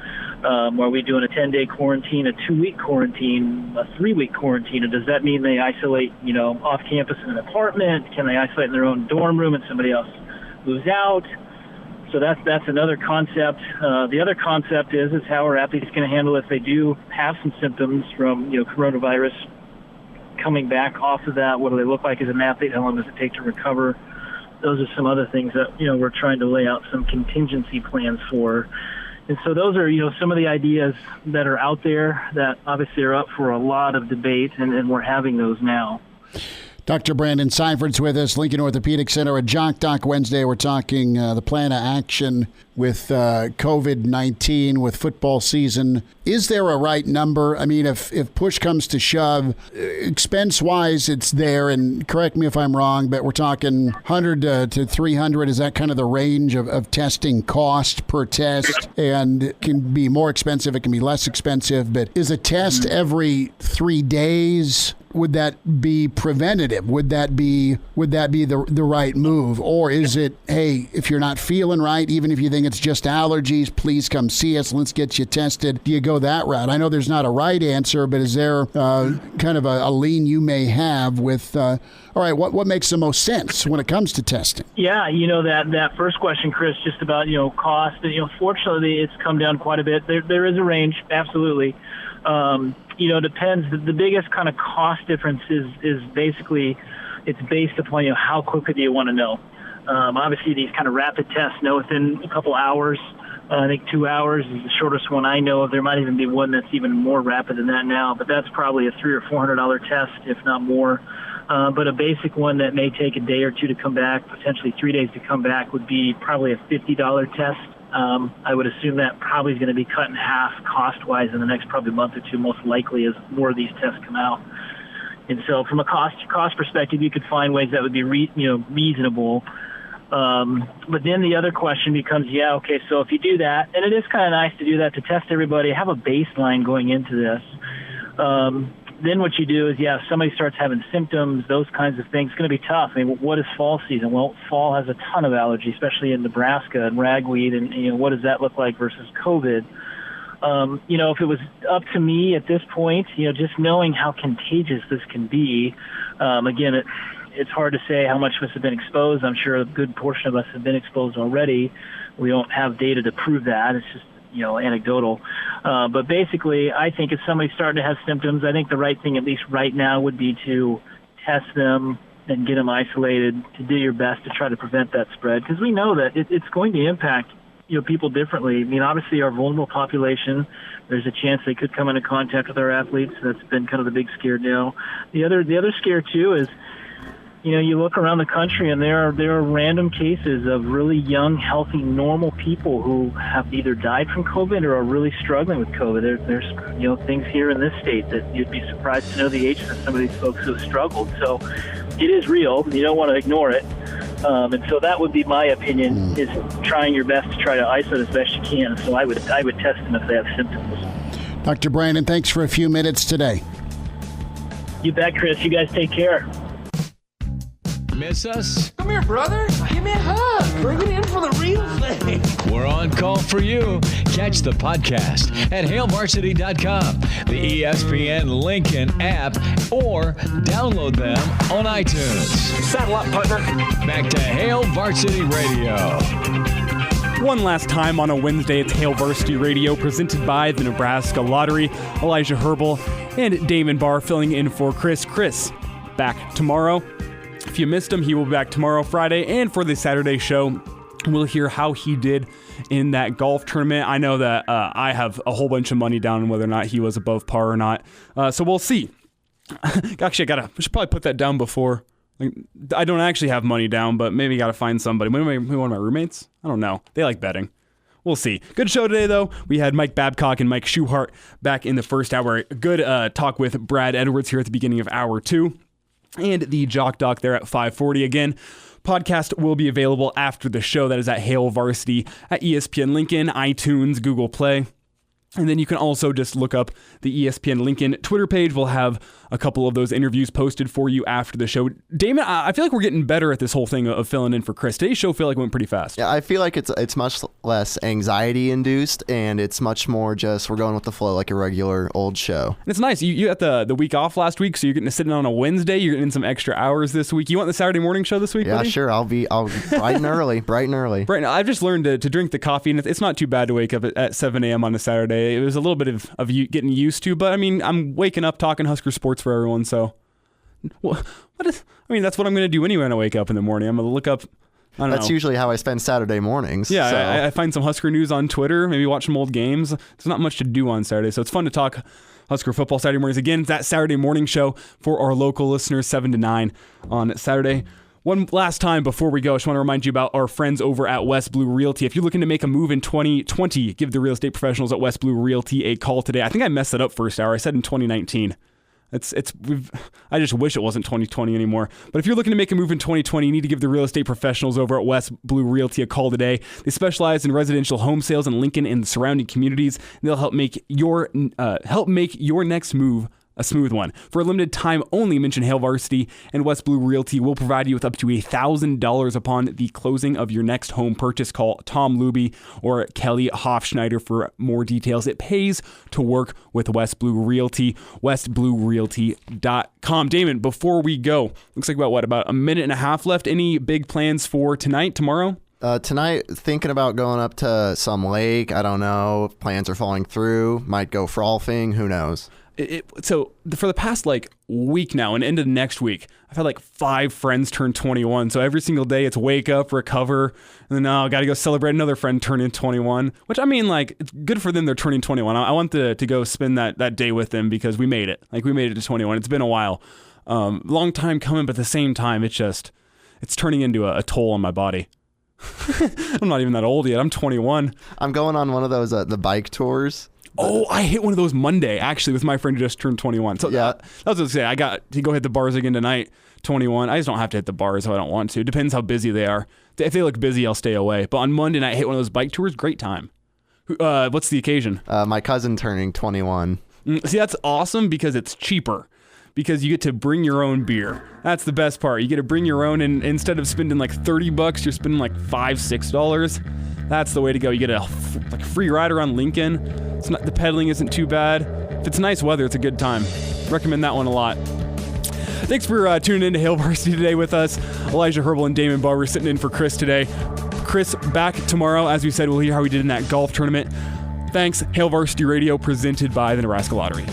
Are we doing a 10-day quarantine, a 2-week quarantine, a 3-week quarantine? And does that mean they isolate, off campus in an apartment? Can they isolate in their own dorm room and somebody else moves out? So that's another concept. The other concept is how are athletes going to handle if they do have some symptoms from coronavirus coming back off of that? What do they look like as an athlete? How long does it take to recover? Those are some other things that we're trying to lay out some contingency plans for. And so those are some of the ideas that are out there that obviously are up for a lot of debate, and we're having those now. Dr. Brandon Seiferd's with us, Lincoln Orthopedic Center. At Jock Doc Wednesday, we're talking the plan of action with COVID-19, with football season. Is there a right number? I mean, if push comes to shove, expense-wise, it's there, and correct me if I'm wrong, but we're talking 100 to 300. Is that kind of the range of testing cost per test? And it can be more expensive, it can be less expensive, but is a test every 3 days? Would that be preventative? Would that be the right move? Or is it, hey, if you're not feeling right, even if you think it's just allergies, please come see us. Let's get you tested. Do you go that route? I know there's not a right answer, but is there kind of a lean you may have with, all right, what makes the most sense when it comes to testing? Yeah, that first question, Chris, just about, cost. Fortunately, it's come down quite a bit. There is a range, absolutely. Depends. The biggest kind of cost difference is basically it's based upon how quickly do you want to know. Obviously, these kind of rapid tests know within a couple hours. I think 2 hours is the shortest one I know of. There might even be one that's even more rapid than that now, but that's probably a $300 or $400 test, if not more. But a basic one that may take a day or two to come back, potentially 3 days to come back, would be probably a $50 test. I would assume that probably is going to be cut in half cost-wise in the next probably month or two, most likely, as more of these tests come out. And so from a cost perspective, you could find ways that would be reasonable. But then the other question becomes, so if you do that, and it is kind of nice to do that, to test everybody, have a baseline going into this. Then what you do is, if somebody starts having symptoms, those kinds of things, it's going to be tough. I mean, what is fall season? Well, fall has a ton of allergy, especially in Nebraska and ragweed, and what does that look like versus COVID? If it was up to me at this point, just knowing how contagious this can be, again, it's hard to say how much of us have been exposed. I'm sure a good portion of us have been exposed already. We don't have data to prove that. It's just, anecdotal. But basically, I think if somebody's starting to have symptoms, I think the right thing, at least right now, would be to test them and get them isolated, to do your best to try to prevent that spread. Because we know that it's going to impact people differently. I mean, obviously, our vulnerable population, there's a chance they could come into contact with our athletes. That's been kind of the big scare now. The other scare, too, is you look around the country and there are random cases of really young, healthy, normal people who have either died from COVID or are really struggling with COVID. There's things here in this state that you'd be surprised to know the ages of some of these folks who have struggled. So it is real. You don't want to ignore it. And so that would be my opinion, is trying your best to try to isolate as best you can. So I would test them if they have symptoms. Dr. Brandon, thanks for a few minutes today. You bet, Chris. You guys take care. Miss us? Come here, brother. Give me a hug. Bring it in for the real thing. We're on call for you. Catch the podcast at HailVarsity.com, the ESPN Lincoln app, or download them on iTunes. Saddle up, partner. Back to Hail Varsity Radio. One last time on a Wednesday, it's Hail Varsity Radio, presented by the Nebraska Lottery. Elijah Herbal and Damon Barr filling in for Chris. Chris, back tomorrow. If you missed him, he will be back tomorrow, Friday, and for the Saturday show, we'll hear how he did in that golf tournament. I know that I have a whole bunch of money down on whether or not he was above par or not, so we'll see. Actually, I should probably put that down before. I don't actually have money down, but maybe got to find somebody. Maybe one of my roommates? I don't know. They like betting. We'll see. Good show today, though. We had Mike Babcock and Mike Schuhart back in the first hour. Good talk with Brad Edwards here at the beginning of hour 2. And the Jock Doc there at 5:40 again. Podcast will be available after the show. That is at Hail Varsity at ESPN Lincoln, iTunes, Google Play. And then you can also just look up the ESPN Lincoln Twitter page. We'll have a couple of those interviews posted for you after the show. Damon, I feel like we're getting better at this whole thing of filling in for Chris. Today's show feel like it went pretty fast. Yeah, I feel like it's much less anxiety induced, and it's much more just we're going with the flow like a regular old show. And it's nice. You had the week off last week, so you're getting to sit in on a Wednesday. You're getting some extra hours this week. You want the Saturday morning show this week? Yeah, buddy? Sure. I'll be bright and early. Bright and early. Right now, I've just learned to drink the coffee, and it's not too bad to wake up at 7 a.m. on a Saturday. It was a little bit of you getting used to, but I mean, I'm waking up talking Husker sports for everyone, so that's what I'm going to do anyway when I wake up in the morning. I'm going to look up, That's usually how I spend Saturday mornings. Yeah, so. I find some Husker news on Twitter, maybe watch some old games. There's not much to do on Saturday, so it's fun to talk Husker football Saturday mornings. Again, that Saturday morning show for our local listeners, 7 to 9 on Saturday. One last time before we go, I just want to remind you about our friends over at West Blue Realty. If you're looking to make a move in 2020, give the real estate professionals at West Blue Realty a call today. I think I messed it up first hour. I said in 2019. I just wish it wasn't 2020 anymore. But if you're looking to make a move in 2020, you need to give the real estate professionals over at West Blue Realty a call today. They specialize in residential home sales in Lincoln and the surrounding communities. They'll help make your next move a smooth one. For a limited time only, mention Hail Varsity, and West Blue Realty will provide you with up to $1,000 upon the closing of your next home purchase. Call Tom Luby or Kelly Hofschneider for more details. It pays to work with West Blue Realty, westbluerealty.com. Damon, before we go, looks like about a minute and a half left. Any big plans for tonight, tomorrow? Tonight, thinking about going up to some lake. I don't know if plans are falling through. Might go frolfing. Who knows? So for the past week now and into next week, I've had 5 friends turn 21. So every single day it's wake up, recover, and then now I got to go celebrate another friend turning 21, which it's good for them. They're turning 21. I want to go spend that day with them because we made it. We made it to 21. It's been a while. Long time coming, but at the same time, it's turning into a toll on my body. I'm not even that old yet. I'm 21. I'm going on one of those the bike tours. Oh, I hit one of those Monday, actually, with my friend who just turned 21. So Yeah. that was what I was say. I got to go hit the bars again tonight, 21. I just don't have to hit the bars if I don't want to. Depends how busy they are. If they look busy, I'll stay away. But on Monday night, I hit one of those bike tours. Great time. What's the occasion? My cousin turning 21. See, that's awesome because it's cheaper. Because you get to bring your own beer. That's the best part. You get to bring your own, and instead of spending like $30, you're spending like $5-6. That's the way to go. You get a free ride around Lincoln. It's not, the pedaling isn't too bad. If it's nice weather, it's a good time. Recommend that one a lot. Thanks for tuning in to Hail Varsity today with us. Elijah Herbal and Damon Barber sitting in for Chris today. Chris back tomorrow. As we said, we'll hear how he did in that golf tournament. Thanks. Hail Varsity Radio presented by the Nebraska Lottery.